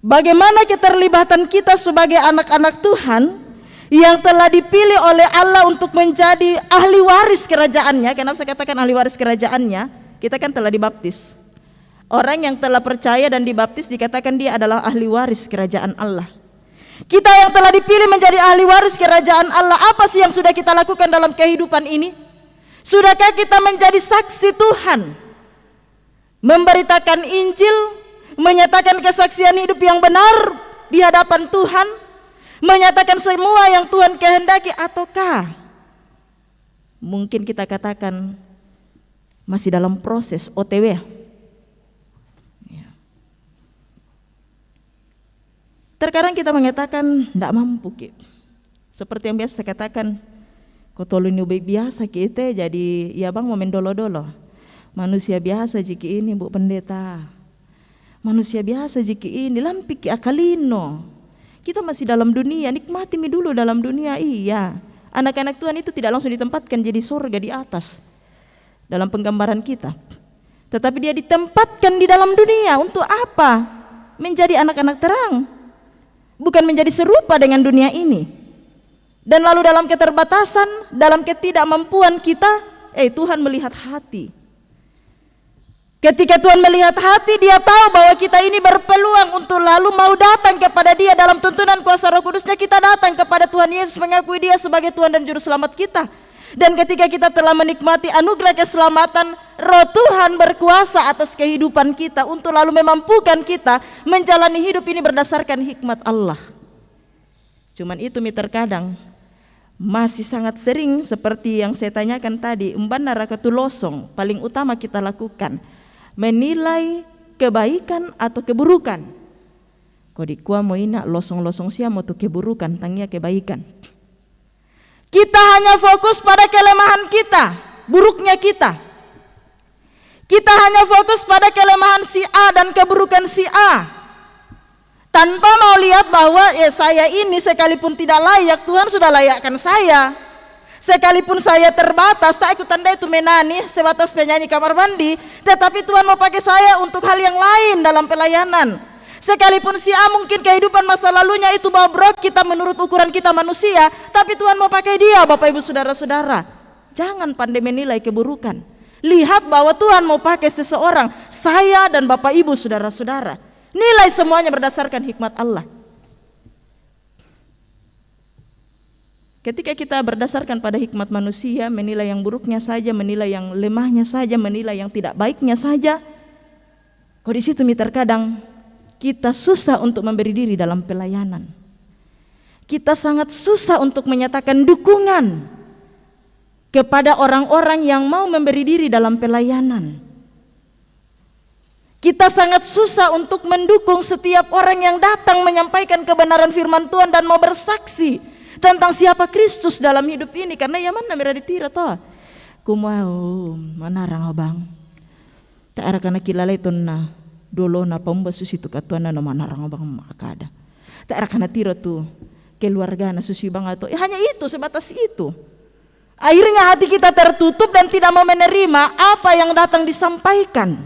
bagaimana keterlibatan kita sebagai anak-anak Tuhan yang telah dipilih oleh Allah untuk menjadi ahli waris kerajaannya. Kenapa saya katakan ahli waris kerajaannya? Kita kan telah dibaptis. Orang yang telah percaya dan dibaptis dikatakan dia adalah ahli waris kerajaan Allah. Kita yang telah dipilih menjadi ahli waris kerajaan Allah, apa sih yang sudah kita lakukan dalam kehidupan ini? Sudahkah kita menjadi saksi Tuhan, memberitakan Injil, menyatakan kesaksian hidup yang benar di hadapan Tuhan, menyatakan semua yang Tuhan kehendaki, ataukah mungkin kita katakan masih dalam proses OTW? Terkadang kita mengatakan tidak mampu, Ki. Seperti yang biasa saya katakan, kotolun baik biasa kita jadi ya bang momen dolo-dolo. Manusia biasa jika ini Bu Pendeta. Manusia biasa jika ini lampik akalino. Kita masih dalam dunia, nikmati dulu dalam dunia. Iya, anak-anak Tuhan itu tidak langsung ditempatkan jadi surga di atas dalam penggambaran kita, tetapi dia ditempatkan di dalam dunia untuk apa? Menjadi anak-anak terang, bukan menjadi serupa dengan dunia ini. Dan lalu dalam keterbatasan, dalam ketidakmampuan kita, Tuhan melihat hati. Ketika Tuhan melihat hati, dia tahu bahwa kita ini berpeluang untuk lalu mau datang kepada dia dalam tuntunan kuasa Roh Kudusnya. Kita datang kepada Tuhan Yesus, mengakui dia sebagai Tuhan dan Juru Selamat kita. Dan ketika kita telah menikmati anugerah keselamatan, Roh Tuhan berkuasa atas kehidupan kita untuk lalu memampukan kita menjalani hidup ini berdasarkan hikmat Allah. Cuman itu terkadang masih sangat sering seperti yang saya tanyakan tadi, umbana rakatulosong paling utama kita lakukan, menilai kebaikan atau keburukan. Kodikua mo ina losong-losong siamo tu keburukan tangnya kebaikan. Kita hanya fokus pada kelemahan kita, buruknya kita. Kita hanya fokus pada kelemahan si A dan keburukan si A, tanpa mau lihat bahwa saya ini sekalipun tidak layak, Tuhan sudah layakkan saya. Sekalipun saya terbatas, tak ikut tanda itu menani, sebatas penyanyi kamar mandi, tetapi Tuhan mau pakai saya untuk hal yang lain dalam pelayanan. Sekalipun si A mungkin kehidupan masa lalunya itu bobrok kita menurut ukuran kita manusia, tapi Tuhan mau pakai dia. Bapak Ibu Saudara-saudara, jangan pandai menilai keburukan. Lihat bahwa Tuhan mau pakai seseorang, saya dan Bapak Ibu Saudara-saudara. Nilai semuanya berdasarkan hikmat Allah. Ketika kita berdasarkan pada hikmat manusia, menilai yang buruknya saja, menilai yang lemahnya saja, menilai yang tidak baiknya saja, kok di situ terkadang kita susah untuk memberi diri dalam pelayanan. Kita sangat susah untuk menyatakan dukungan kepada orang-orang yang mau memberi diri dalam pelayanan. Kita sangat susah untuk mendukung setiap orang yang datang menyampaikan kebenaran firman Tuhan dan mau bersaksi tentang siapa Kristus dalam hidup ini. Karena ya mana merah ditira toh kumau manarang abang tak era kana kilala itu na dolo na pamba susitu katuana na manarang abang makada Tak ada kana tiro tuh keluarga na susi banget tuh. Hanya itu, sebatas itu. Akhirnya hati kita tertutup dan tidak mau menerima apa yang datang disampaikan.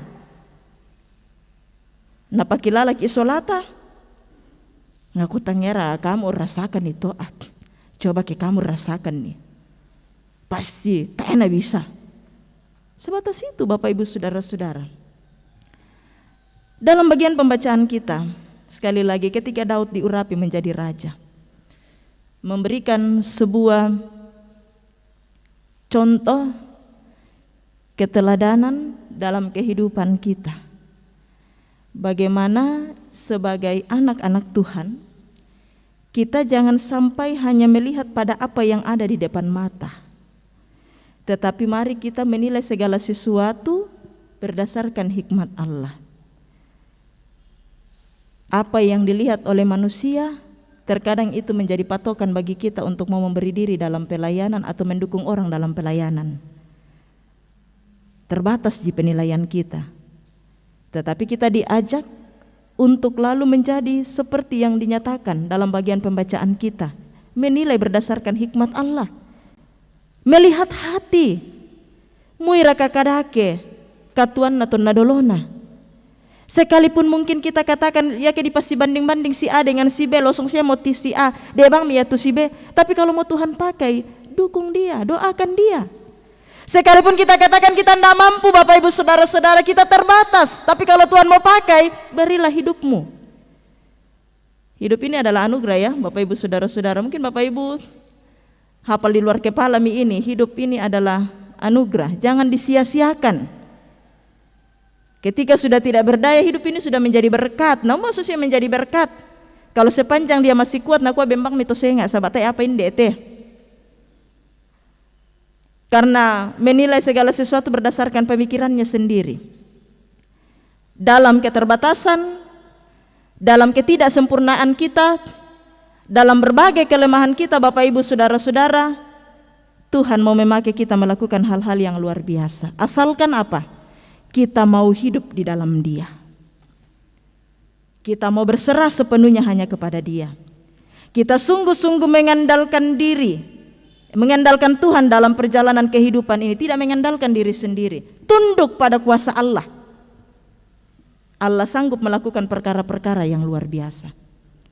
Napa kilala ki isolata? Ngaku tangera kamu rasakan itu. Coba ke kamu rasakan nih. Pasti tak enak bisa. Sebatas itu Bapak Ibu Saudara-saudara. Dalam bagian pembacaan kita, sekali lagi ketika Daud diurapi menjadi raja, memberikan sebuah contoh keteladanan dalam kehidupan kita. Bagaimana sebagai anak-anak Tuhan, kita jangan sampai hanya melihat pada apa yang ada di depan mata, tetapi mari kita menilai segala sesuatu berdasarkan hikmat Allah. Apa yang dilihat oleh manusia terkadang itu menjadi patokan bagi kita untuk mau memberi diri dalam pelayanan atau mendukung orang dalam pelayanan. Terbatas di penilaian kita. Tetapi kita diajak untuk lalu menjadi seperti yang dinyatakan dalam bagian pembacaan kita. Menilai berdasarkan hikmat Allah. Melihat hati. Muira kakadake, katuan atau nadolona. Sekalipun mungkin kita katakan ya ke dipasti banding-banding si A dengan si B, losong saya motif si A, dia bang ya tuh si B. Tapi kalau mau Tuhan pakai, dukung dia, doakan dia. Sekalipun kita katakan kita tidak mampu Bapak Ibu Saudara-saudara, kita terbatas. Tapi kalau Tuhan mau pakai, berilah hidupmu. Hidup ini adalah anugerah ya Bapak Ibu Saudara-saudara. Mungkin Bapak Ibu hafal di luar kepala ini, hidup ini adalah anugerah. Jangan disia-siakan. Ketika sudah tidak berdaya, hidup ini sudah menjadi berkat. Nah, maksudnya menjadi berkat. Kalau sepanjang dia masih kuat, nak bembang mito saya nggak sahabat apa ini dete. Karena menilai segala sesuatu berdasarkan pemikirannya sendiri. Dalam keterbatasan, dalam ketidaksempurnaan kita, dalam berbagai kelemahan kita, Bapak Ibu Saudara-saudara, Tuhan mau memakai kita melakukan hal-hal yang luar biasa. Asalkan apa? Kita mau hidup di dalam Dia. Kita mau berserah sepenuhnya hanya kepada Dia. Kita sungguh-sungguh mengandalkan diri, mengandalkan Tuhan dalam perjalanan kehidupan ini, tidak mengandalkan diri sendiri. Tunduk pada kuasa Allah. Allah sanggup melakukan perkara-perkara yang luar biasa.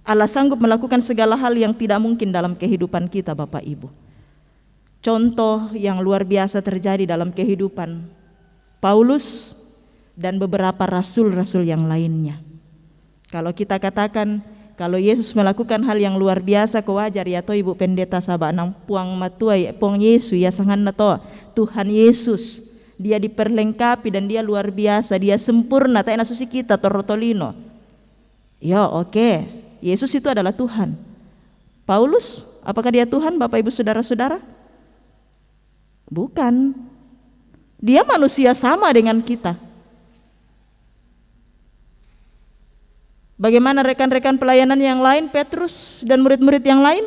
Allah sanggup melakukan segala hal yang tidak mungkin dalam kehidupan kita Bapak Ibu. Contoh yang luar biasa terjadi dalam kehidupan Paulus dan beberapa rasul-rasul yang lainnya. Kalau kita katakan kalau Yesus melakukan hal yang luar biasa, kewajar ya toh Ibu Pendeta sabak nang puang matuai pong Yesus ya sangan nato Tuhan Yesus, dia diperlengkapi dan dia luar biasa, dia sempurna tak nasusi kita torotolino. Ya oke, Yesus itu adalah Tuhan. Paulus, apakah dia Tuhan Bapak Ibu Saudara-saudara? Bukan. Dia manusia sama dengan kita. Bagaimana rekan-rekan pelayanan yang lain, Petrus dan murid-murid yang lain?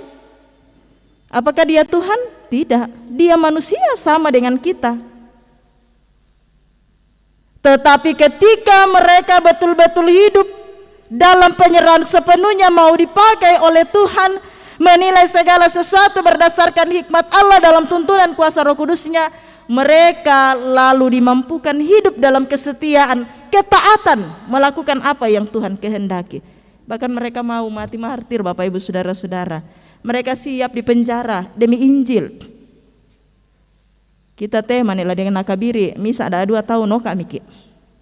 Apakah dia Tuhan? Tidak. Dia manusia sama dengan kita. Tetapi ketika mereka betul-betul hidup dalam penyerahan sepenuhnya, mau dipakai oleh Tuhan, menilai segala sesuatu berdasarkan hikmat Allah dalam tuntunan kuasa Roh Kudus-Nya, mereka lalu dimampukan hidup dalam kesetiaan, ketaatan, melakukan apa yang Tuhan kehendaki. Bahkan mereka mau mati martir Bapak Ibu Saudara-saudara. Mereka siap di penjara demi Injil. Kita temanilah dengan nakabiri, misa ada 2 tahun no kami ki.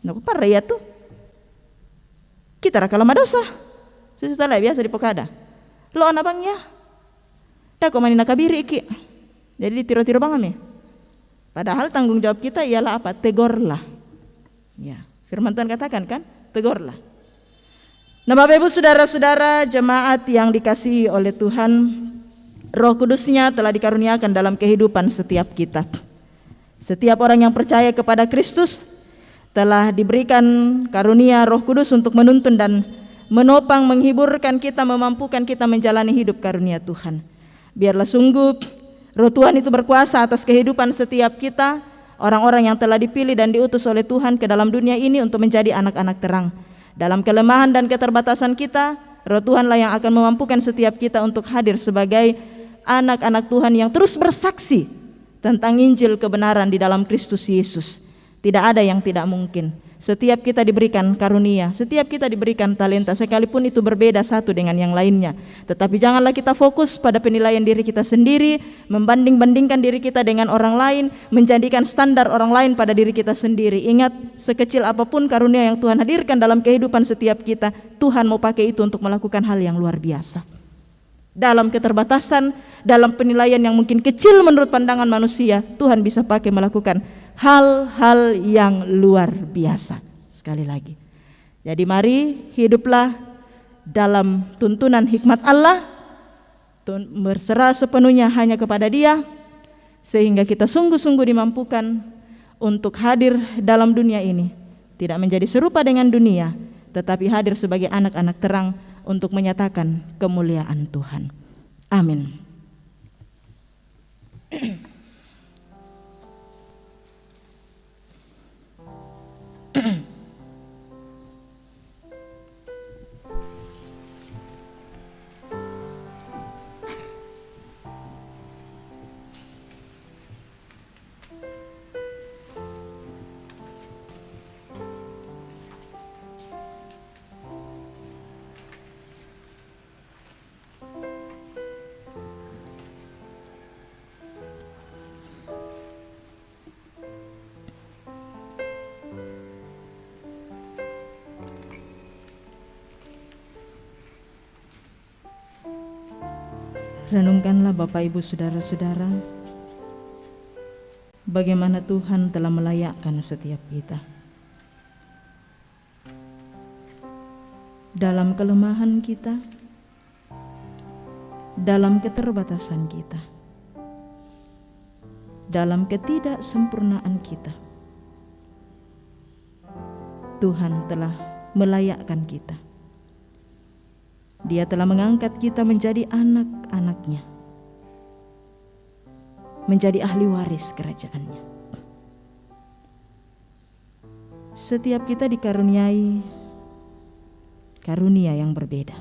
Naku parah ya tuh. Kita raka lama dosa. Sesuatu lah biasa di pokada. Lo anabangnya. Dah kau mani nakabiri ki. Jadi tiro-tiro bang kami. Padahal tanggung jawab kita ialah apa? Tegorlah. Ya, firman Tuhan katakan kan? Tegorlah. Nah Bapak Ibu Saudara-saudara, jemaat yang dikasihi oleh Tuhan, Roh Kudus-Nya telah dikaruniakan dalam kehidupan setiap kita. Setiap orang yang percaya kepada Kristus telah diberikan karunia Roh Kudus untuk menuntun dan menopang, menghiburkan kita, memampukan kita menjalani hidup karunia Tuhan. Biarlah sungguh Roh Tuhan itu berkuasa atas kehidupan setiap kita, orang-orang yang telah dipilih dan diutus oleh Tuhan ke dalam dunia ini untuk menjadi anak-anak terang. Dalam kelemahan dan keterbatasan kita, Roh Tuhanlah yang akan memampukan setiap kita untuk hadir sebagai anak-anak Tuhan yang terus bersaksi tentang Injil kebenaran di dalam Kristus Yesus. Tidak ada yang tidak mungkin. Setiap kita diberikan karunia, setiap kita diberikan talenta, sekalipun itu berbeda satu dengan yang lainnya. Tetapi janganlah kita fokus pada penilaian diri kita sendiri, membanding-bandingkan diri kita dengan orang lain, menjadikan standar orang lain pada diri kita sendiri. Ingat, sekecil apapun karunia yang Tuhan hadirkan dalam kehidupan setiap kita, Tuhan mau pakai itu untuk melakukan hal yang luar biasa. Dalam keterbatasan, dalam penilaian yang mungkin kecil menurut pandangan manusia, Tuhan bisa pakai melakukan hal-hal yang luar biasa. Sekali lagi, jadi mari hiduplah dalam tuntunan hikmat Allah, berserah sepenuhnya hanya kepada Dia, sehingga kita sungguh-sungguh dimampukan untuk hadir dalam dunia ini, tidak menjadi serupa dengan dunia, tetapi hadir sebagai anak-anak terang untuk menyatakan kemuliaan Tuhan. Amin. Renungkanlah Bapak Ibu Saudara-saudara, bagaimana Tuhan telah melayakkan setiap kita. Dalam kelemahan kita, dalam keterbatasan kita, dalam ketidaksempurnaan kita, Tuhan telah melayakkan kita. Dia telah mengangkat kita menjadi anak-anaknya, menjadi ahli waris kerajaannya. Setiap kita dikaruniai karunia yang berbeda.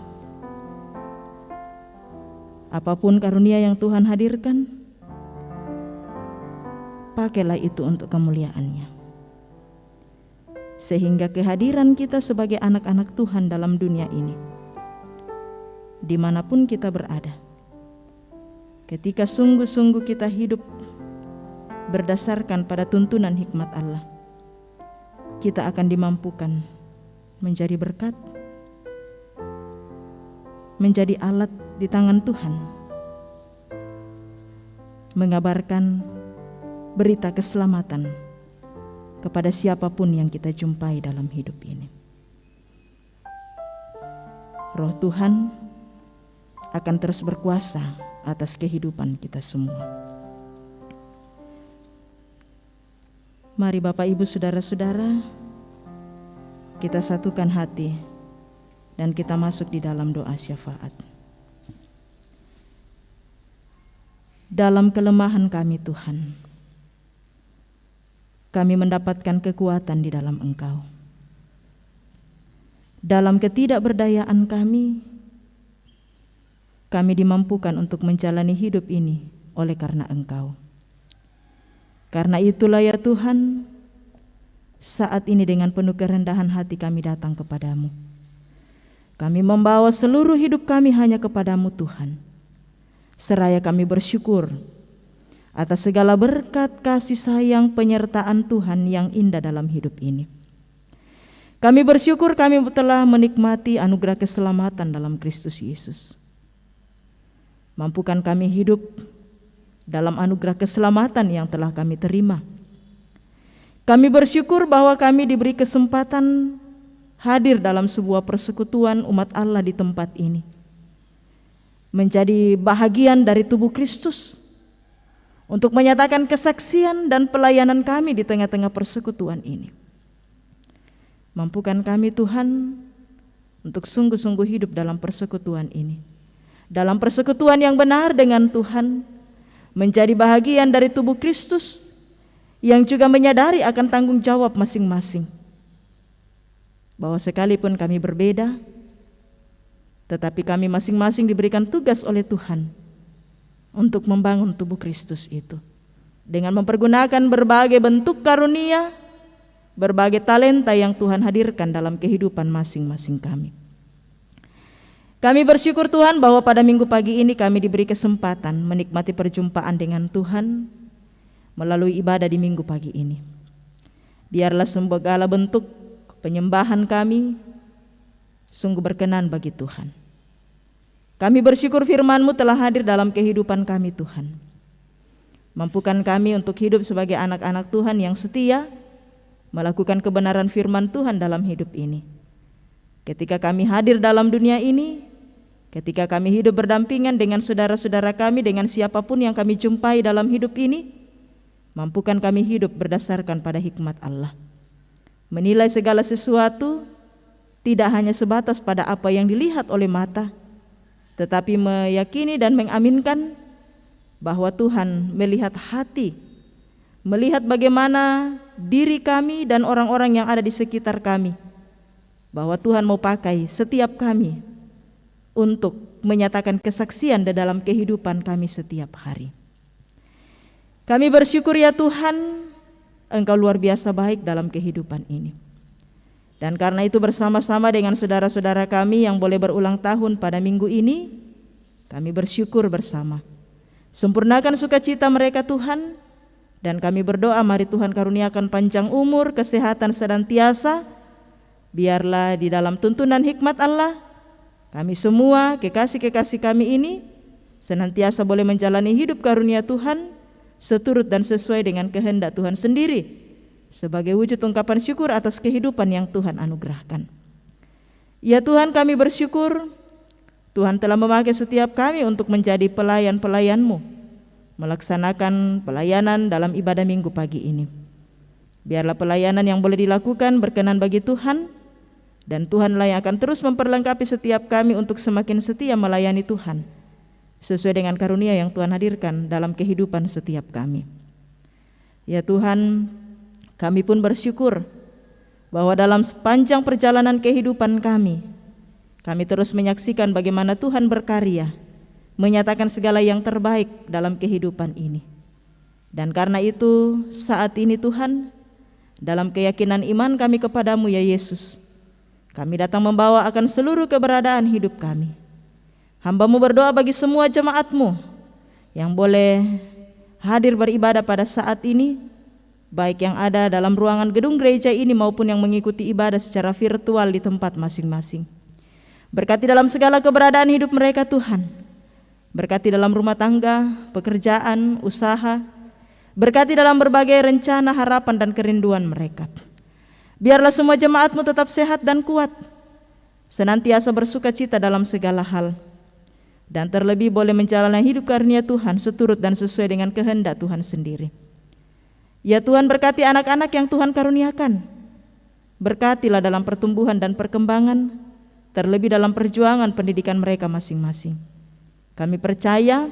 Apapun karunia yang Tuhan hadirkan, pakailah itu untuk kemuliaan-Nya. Sehingga kehadiran kita sebagai anak-anak Tuhan dalam dunia ini, dimanapun kita berada, ketika sungguh-sungguh kita hidup berdasarkan pada tuntunan hikmat Allah, kita akan dimampukan menjadi berkat, menjadi alat di tangan Tuhan, mengabarkan berita keselamatan kepada siapapun yang kita jumpai dalam hidup ini. Roh Tuhan akan terus berkuasa atas kehidupan kita semua. Mari Bapak Ibu Saudara-saudara, kita satukan hati dan kita masuk di dalam doa syafaat. Dalam kelemahan kami Tuhan, kami mendapatkan kekuatan di dalam Engkau. Dalam ketidakberdayaan kami dimampukan untuk menjalani hidup ini oleh karena Engkau. Karena itulah ya Tuhan, saat ini dengan penuh kerendahan hati kami datang kepadamu. Kami membawa seluruh hidup kami hanya kepadamu Tuhan. Seraya kami bersyukur atas segala berkat kasih sayang penyertaan Tuhan yang indah dalam hidup ini. Kami bersyukur kami telah menikmati anugerah keselamatan dalam Kristus Yesus. Mampukan kami hidup dalam anugerah keselamatan yang telah kami terima. Kami bersyukur bahwa kami diberi kesempatan hadir dalam sebuah persekutuan umat Allah di tempat ini, menjadi bahagian dari tubuh Kristus, untuk menyatakan kesaksian dan pelayanan kami di tengah-tengah persekutuan ini. Mampukan kami Tuhan untuk sungguh-sungguh hidup dalam persekutuan ini, dalam persekutuan yang benar dengan Tuhan, menjadi bahagian dari tubuh Kristus yang juga menyadari akan tanggung jawab masing-masing, bahwa sekalipun kami berbeda, tetapi kami masing-masing diberikan tugas oleh Tuhan untuk membangun tubuh Kristus itu dengan mempergunakan berbagai bentuk karunia, berbagai talenta yang Tuhan hadirkan dalam kehidupan masing-masing kami. Kami bersyukur Tuhan bahwa pada minggu pagi ini kami diberi kesempatan menikmati perjumpaan dengan Tuhan melalui ibadah di minggu pagi ini. Biarlah segala bentuk penyembahan kami sungguh berkenan bagi Tuhan. Kami bersyukur firman-Mu telah hadir dalam kehidupan kami Tuhan. Mampukan kami untuk hidup sebagai anak-anak Tuhan yang setia, melakukan kebenaran firman Tuhan dalam hidup ini. Ketika kami hadir dalam dunia ini, ketika kami hidup berdampingan dengan saudara-saudara kami, dengan siapapun yang kami jumpai dalam hidup ini, mampukan kami hidup berdasarkan pada hikmat Allah. Menilai segala sesuatu tidak hanya sebatas pada apa yang dilihat oleh mata, tetapi meyakini dan mengaminkan bahwa Tuhan melihat hati, melihat bagaimana diri kami dan orang-orang yang ada di sekitar kami, bahwa Tuhan mau pakai setiap kami untuk menyatakan kesaksian di dalam kehidupan kami setiap hari. Kami bersyukur ya Tuhan, Engkau luar biasa baik dalam kehidupan ini. Dan karena itu bersama-sama dengan saudara-saudara kami yang boleh berulang tahun pada minggu ini, kami bersyukur bersama. Sempurnakan sukacita mereka Tuhan, dan kami berdoa mari Tuhan karuniakan panjang umur, kesehatan senantiasa. Biarlah di dalam tuntunan hikmat Allah, kami semua, kekasih-kekasih kami ini, senantiasa boleh menjalani hidup karunia Tuhan, seturut dan sesuai dengan kehendak Tuhan sendiri, sebagai wujud ungkapan syukur atas kehidupan yang Tuhan anugerahkan. Ya Tuhan, kami bersyukur, Tuhan telah memakai setiap kami untuk menjadi pelayan-pelayan-Mu, melaksanakan pelayanan dalam ibadah minggu pagi ini. Biarlah pelayanan yang boleh dilakukan berkenan bagi Tuhan, dan Tuhanlah yang akan terus memperlengkapi setiap kami untuk semakin setia melayani Tuhan, sesuai dengan karunia yang Tuhan hadirkan dalam kehidupan setiap kami. Ya Tuhan, kami pun bersyukur bahwa dalam sepanjang perjalanan kehidupan kami terus menyaksikan bagaimana Tuhan berkarya, menyatakan segala yang terbaik dalam kehidupan ini. Dan karena itu saat ini Tuhan, dalam keyakinan iman kami kepadamu ya Yesus, kami datang membawa akan seluruh keberadaan hidup kami. Hamba-Mu berdoa bagi semua jemaat-Mu yang boleh hadir beribadah pada saat ini, baik yang ada dalam ruangan gedung gereja ini maupun yang mengikuti ibadah secara virtual di tempat masing-masing. Berkati dalam segala keberadaan hidup mereka Tuhan. Berkati dalam rumah tangga, pekerjaan, usaha. Berkati dalam berbagai rencana, harapan dan kerinduan mereka. Biarlah semua jemaat-Mu tetap sehat dan kuat, senantiasa bersukacita dalam segala hal, dan terlebih boleh menjalani hidup karunia Tuhan seturut dan sesuai dengan kehendak Tuhan sendiri. Ya Tuhan, berkati anak-anak yang Tuhan karuniakan. Berkatilah dalam pertumbuhan dan perkembangan, terlebih dalam perjuangan pendidikan mereka masing-masing. Kami percaya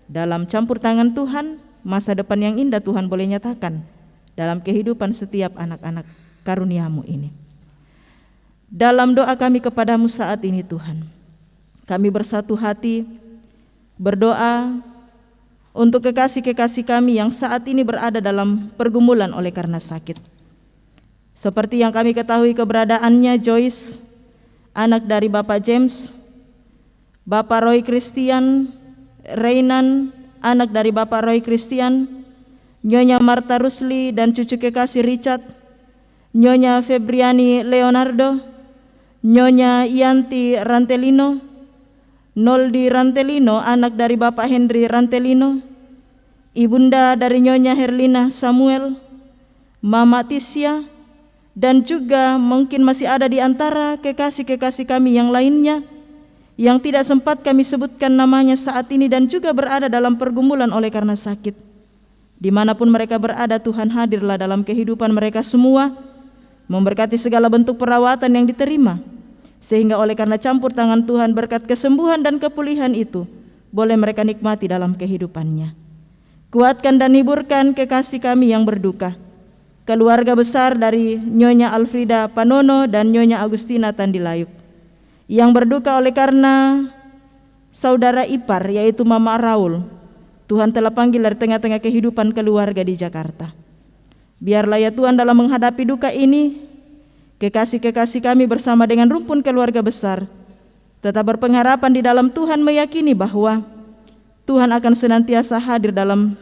dalam campur tangan Tuhan, masa depan yang indah Tuhan boleh nyatakan dalam kehidupan setiap anak-anak karunia-Mu ini. Dalam doa kami kepadamu saat ini Tuhan, kami bersatu hati berdoa untuk kekasih-kekasih kami yang saat ini berada dalam pergumulan oleh karena sakit. Seperti yang kami ketahui keberadaannya Joyce, anak dari Bapak James, Bapak Roy Christian, Reynan, anak dari Bapak Roy Christian, Nyonya Marta Rusli dan cucu kekasih Richard, Nyonya Febriani Leonardo, Nyonya Yanti Rantelino, Noldi Rantelino, anak dari Bapak Henry Rantelino, Ibunda dari Nyonya Herlina Samuel, Mama Tisya, dan juga mungkin masih ada di antara kekasih-kekasih kami yang lainnya yang tidak sempat kami sebutkan namanya saat ini dan juga berada dalam pergumulan oleh karena sakit. Dimanapun mereka berada, Tuhan hadirlah dalam kehidupan mereka semua, memberkati segala bentuk perawatan yang diterima, sehingga oleh karena campur tangan Tuhan berkat kesembuhan dan kepulihan itu boleh mereka nikmati dalam kehidupannya. Kuatkan dan hiburkan kekasih kami yang berduka, keluarga besar dari Nyonya Alfrida Panono dan Nyonya Agustina Tandilayuk, yang berduka oleh karena saudara ipar yaitu Mama Raul. Tuhan telah panggil dari tengah-tengah kehidupan keluarga di Jakarta. Biarlah ya Tuhan dalam menghadapi duka ini, kekasih-kekasih kami bersama dengan rumpun keluarga besar tetap berpengharapan di dalam Tuhan, meyakini bahwa Tuhan akan senantiasa hadir dalam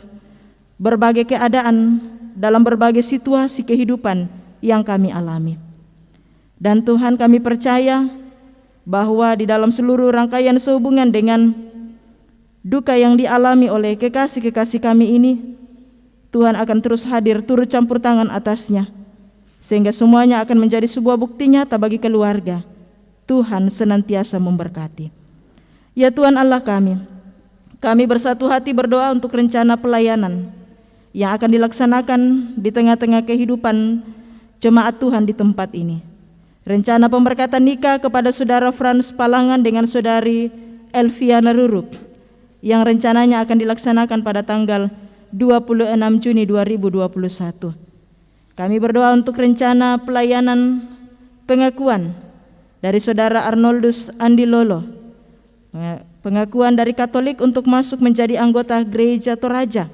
berbagai keadaan, dalam berbagai situasi kehidupan yang kami alami. Dan Tuhan, kami percaya bahwa di dalam seluruh rangkaian sehubungan dengan duka yang dialami oleh kekasih-kekasih kami ini, Tuhan akan terus hadir, turut campur tangan atasnya, sehingga semuanya akan menjadi sebuah bukti nyata bagi keluarga. Tuhan senantiasa memberkati. Ya Tuhan Allah kami bersatu hati berdoa untuk rencana pelayanan yang akan dilaksanakan di tengah-tengah kehidupan jemaat Tuhan di tempat ini. Rencana pemberkatan nikah kepada Saudara Frans Palangan dengan Saudari Elviana Ruruk yang rencananya akan dilaksanakan pada tanggal 26 Juni 2021. Kami berdoa untuk rencana pelayanan pengakuan dari Saudara Arnoldus Andi Lolo, pengakuan dari Katolik untuk masuk menjadi anggota Gereja Toraja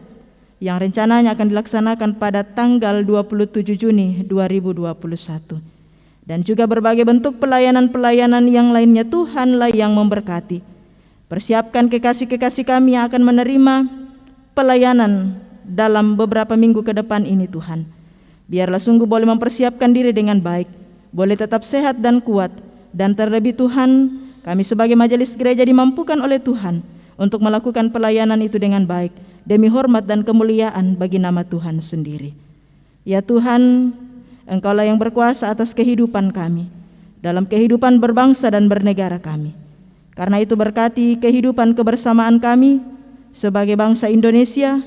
yang rencananya akan dilaksanakan pada tanggal 27 Juni 2021. Dan juga berbagai bentuk pelayanan-pelayanan yang lainnya. Tuhanlah yang memberkati. Persiapkan kekasih-kekasih kami yang akan menerima pelayanan dalam beberapa minggu ke depan ini Tuhan. Biarlah sungguh boleh mempersiapkan diri dengan baik, boleh tetap sehat dan kuat, dan terlebih Tuhan, kami sebagai majelis gereja dimampukan oleh Tuhan untuk melakukan pelayanan itu dengan baik, demi hormat dan kemuliaan bagi nama Tuhan sendiri. Ya Tuhan, Engkaulah yang berkuasa atas kehidupan kami, dalam kehidupan berbangsa dan bernegara kami. Karena itu berkati kehidupan kebersamaan kami sebagai bangsa Indonesia,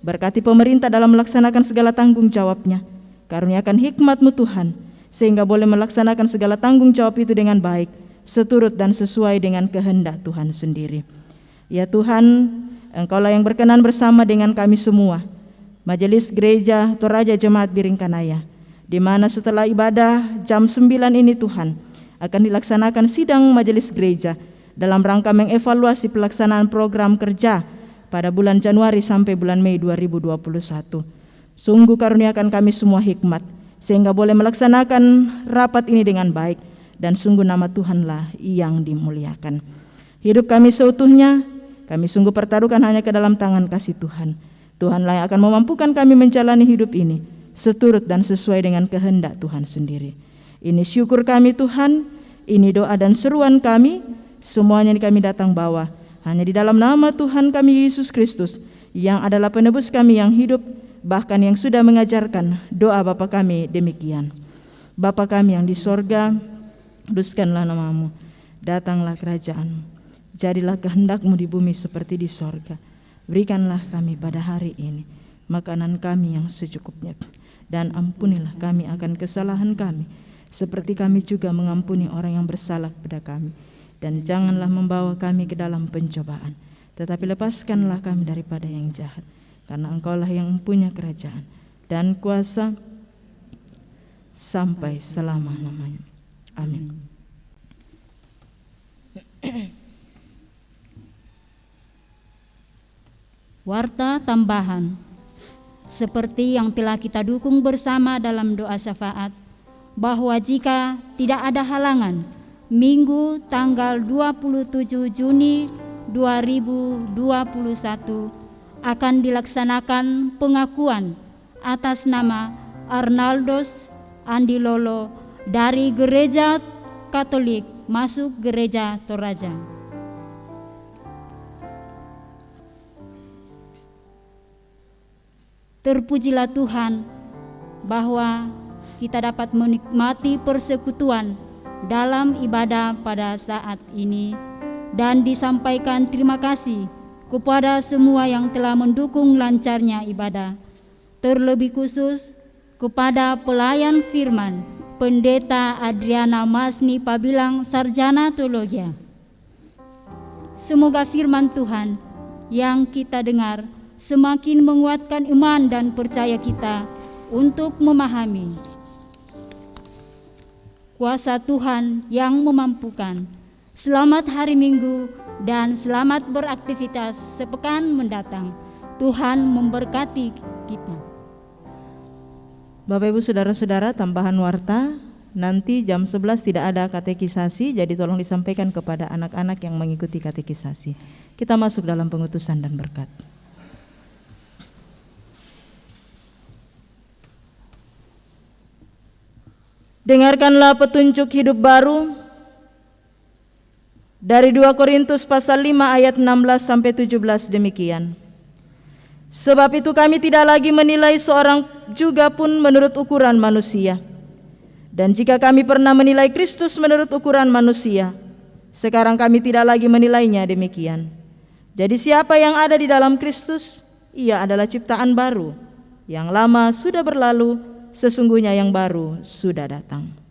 berkati pemerintah dalam melaksanakan segala tanggung jawabnya. Karuniakan hikmat-Mu Tuhan, sehingga boleh melaksanakan segala tanggung jawab itu dengan baik, seturut dan sesuai dengan kehendak Tuhan sendiri. Ya Tuhan, Engkaulah yang berkenan bersama dengan kami semua, Majelis Gereja Toraja Jemaat Biringkanaya, di mana setelah ibadah jam 9 ini Tuhan akan dilaksanakan sidang majelis gereja dalam rangka mengevaluasi pelaksanaan program kerja pada bulan Januari sampai bulan Mei 2021. Sungguh karuniakan kami semua hikmat sehingga boleh melaksanakan rapat ini dengan baik, dan sungguh nama Tuhanlah yang dimuliakan. Hidup kami seutuhnya kami sungguh pertaruhkan hanya ke dalam tangan kasih Tuhan. Tuhanlah yang akan memampukan kami menjalani hidup ini seturut dan sesuai dengan kehendak Tuhan sendiri. Ini syukur kami Tuhan, ini doa dan seruan kami, semuanya kami datang bawa hanya di dalam nama Tuhan kami Yesus Kristus, yang adalah penebus kami yang hidup, bahkan yang sudah mengajarkan doa Bapa kami demikian. Bapa kami yang di sorga, kuduskanlah nama-Mu, datanglah kerajaan-Mu, jadilah kehendak-Mu di bumi seperti di sorga. Berikanlah kami pada hari ini makanan kami yang secukupnya, dan ampunilah kami akan kesalahan kami, seperti kami juga mengampuni orang yang bersalah kepada kami. Dan janganlah membawa kami ke dalam pencobaan, tetapi lepaskanlah kami daripada yang jahat. Karena Engkaulah yang mempunyai kerajaan dan kuasa sampai selama-lamanya. Amin. Warta tambahan, seperti yang telah kita dukung bersama dalam doa syafaat, bahwa jika tidak ada halangan, Minggu tanggal 27 Juni 2021 akan dilaksanakan pengakuan atas nama Arnoldus Andi Lolo dari Gereja Katolik masuk Gereja Toraja. Terpujilah Tuhan bahwa kita dapat menikmati persekutuan dalam ibadah pada saat ini, dan disampaikan terima kasih kepada semua yang telah mendukung lancarnya ibadah, terlebih khusus kepada pelayan firman Pendeta Adriana Masni Pabilang, Sarjana Teologi. Semoga firman Tuhan yang kita dengar semakin menguatkan iman dan percaya kita untuk memahami kuasa Tuhan yang memampukan Selamat hari Minggu dan selamat beraktivitas sepekan mendatang. Tuhan memberkati kita. Bapak Ibu Saudara-saudara, tambahan warta, nanti jam 11 tidak ada katekisasi, jadi tolong disampaikan kepada anak-anak yang mengikuti katekisasi. Kita masuk dalam pengutusan dan berkat. Dengarkanlah petunjuk hidup baru dari 2 Korintus pasal 5 ayat 16 sampai 17 demikian. Sebab itu kami tidak lagi menilai seorang juga pun menurut ukuran manusia. Dan jika kami pernah menilai Kristus menurut ukuran manusia, sekarang kami tidak lagi menilainya demikian. Jadi siapa yang ada di dalam Kristus, ia adalah ciptaan baru. Yang lama sudah berlalu, sesungguhnya yang baru sudah datang.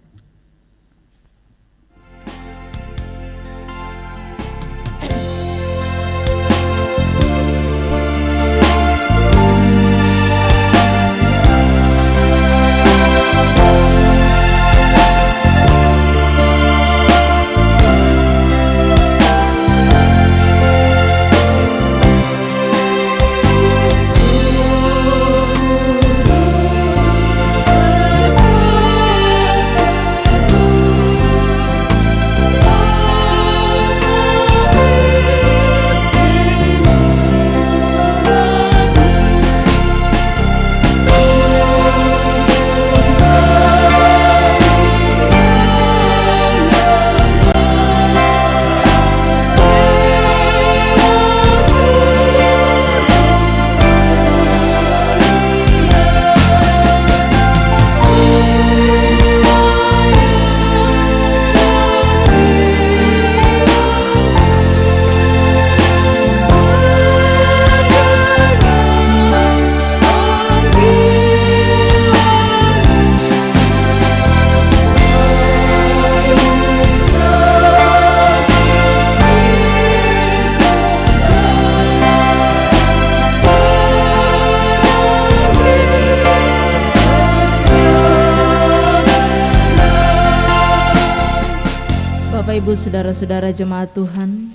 Ibu saudara-saudara jemaat Tuhan,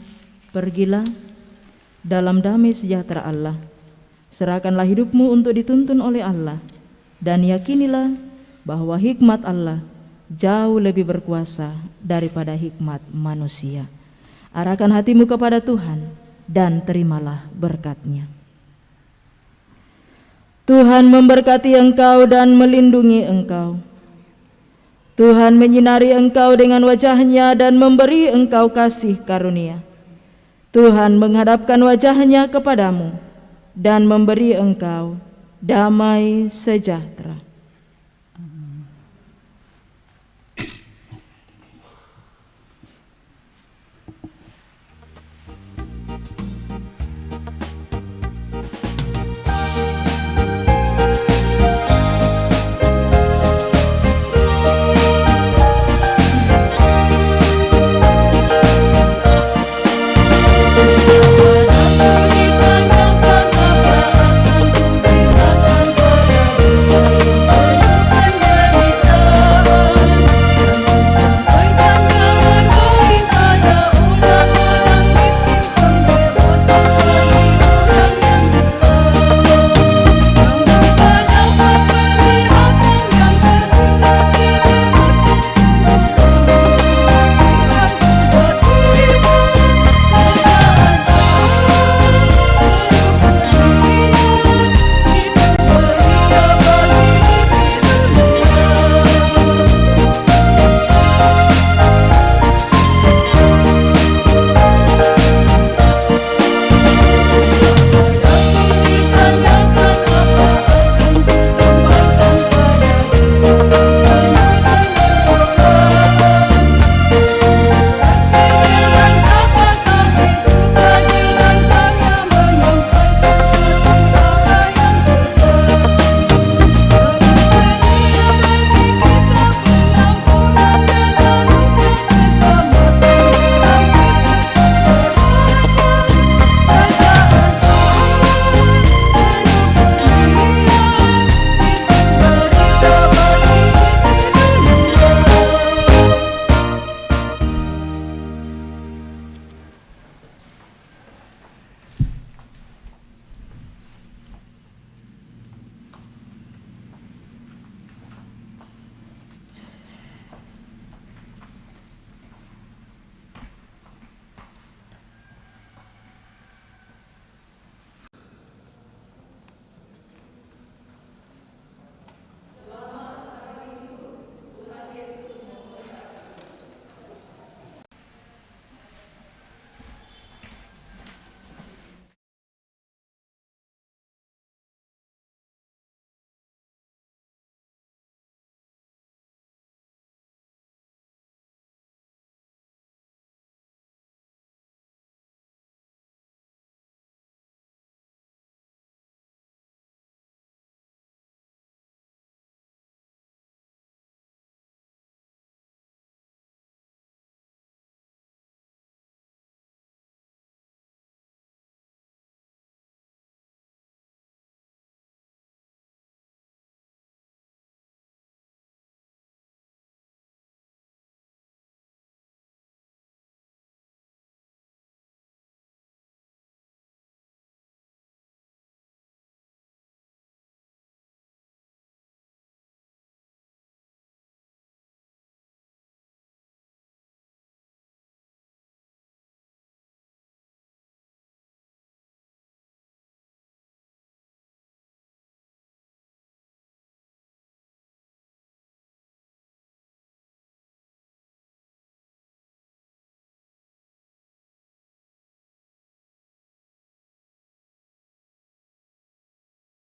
pergilah dalam damai sejahtera Allah. Serahkanlah hidupmu untuk dituntun oleh Allah, dan yakinilah bahwa hikmat Allah jauh lebih berkuasa daripada hikmat manusia. Arahkan hatimu kepada Tuhan dan terimalah berkat-Nya. Tuhan memberkati engkau dan melindungi engkau. Tuhan menyinari engkau dengan wajah-Nya dan memberi engkau kasih karunia. Tuhan menghadapkan wajah-Nya kepadamu dan memberi engkau damai sejahtera.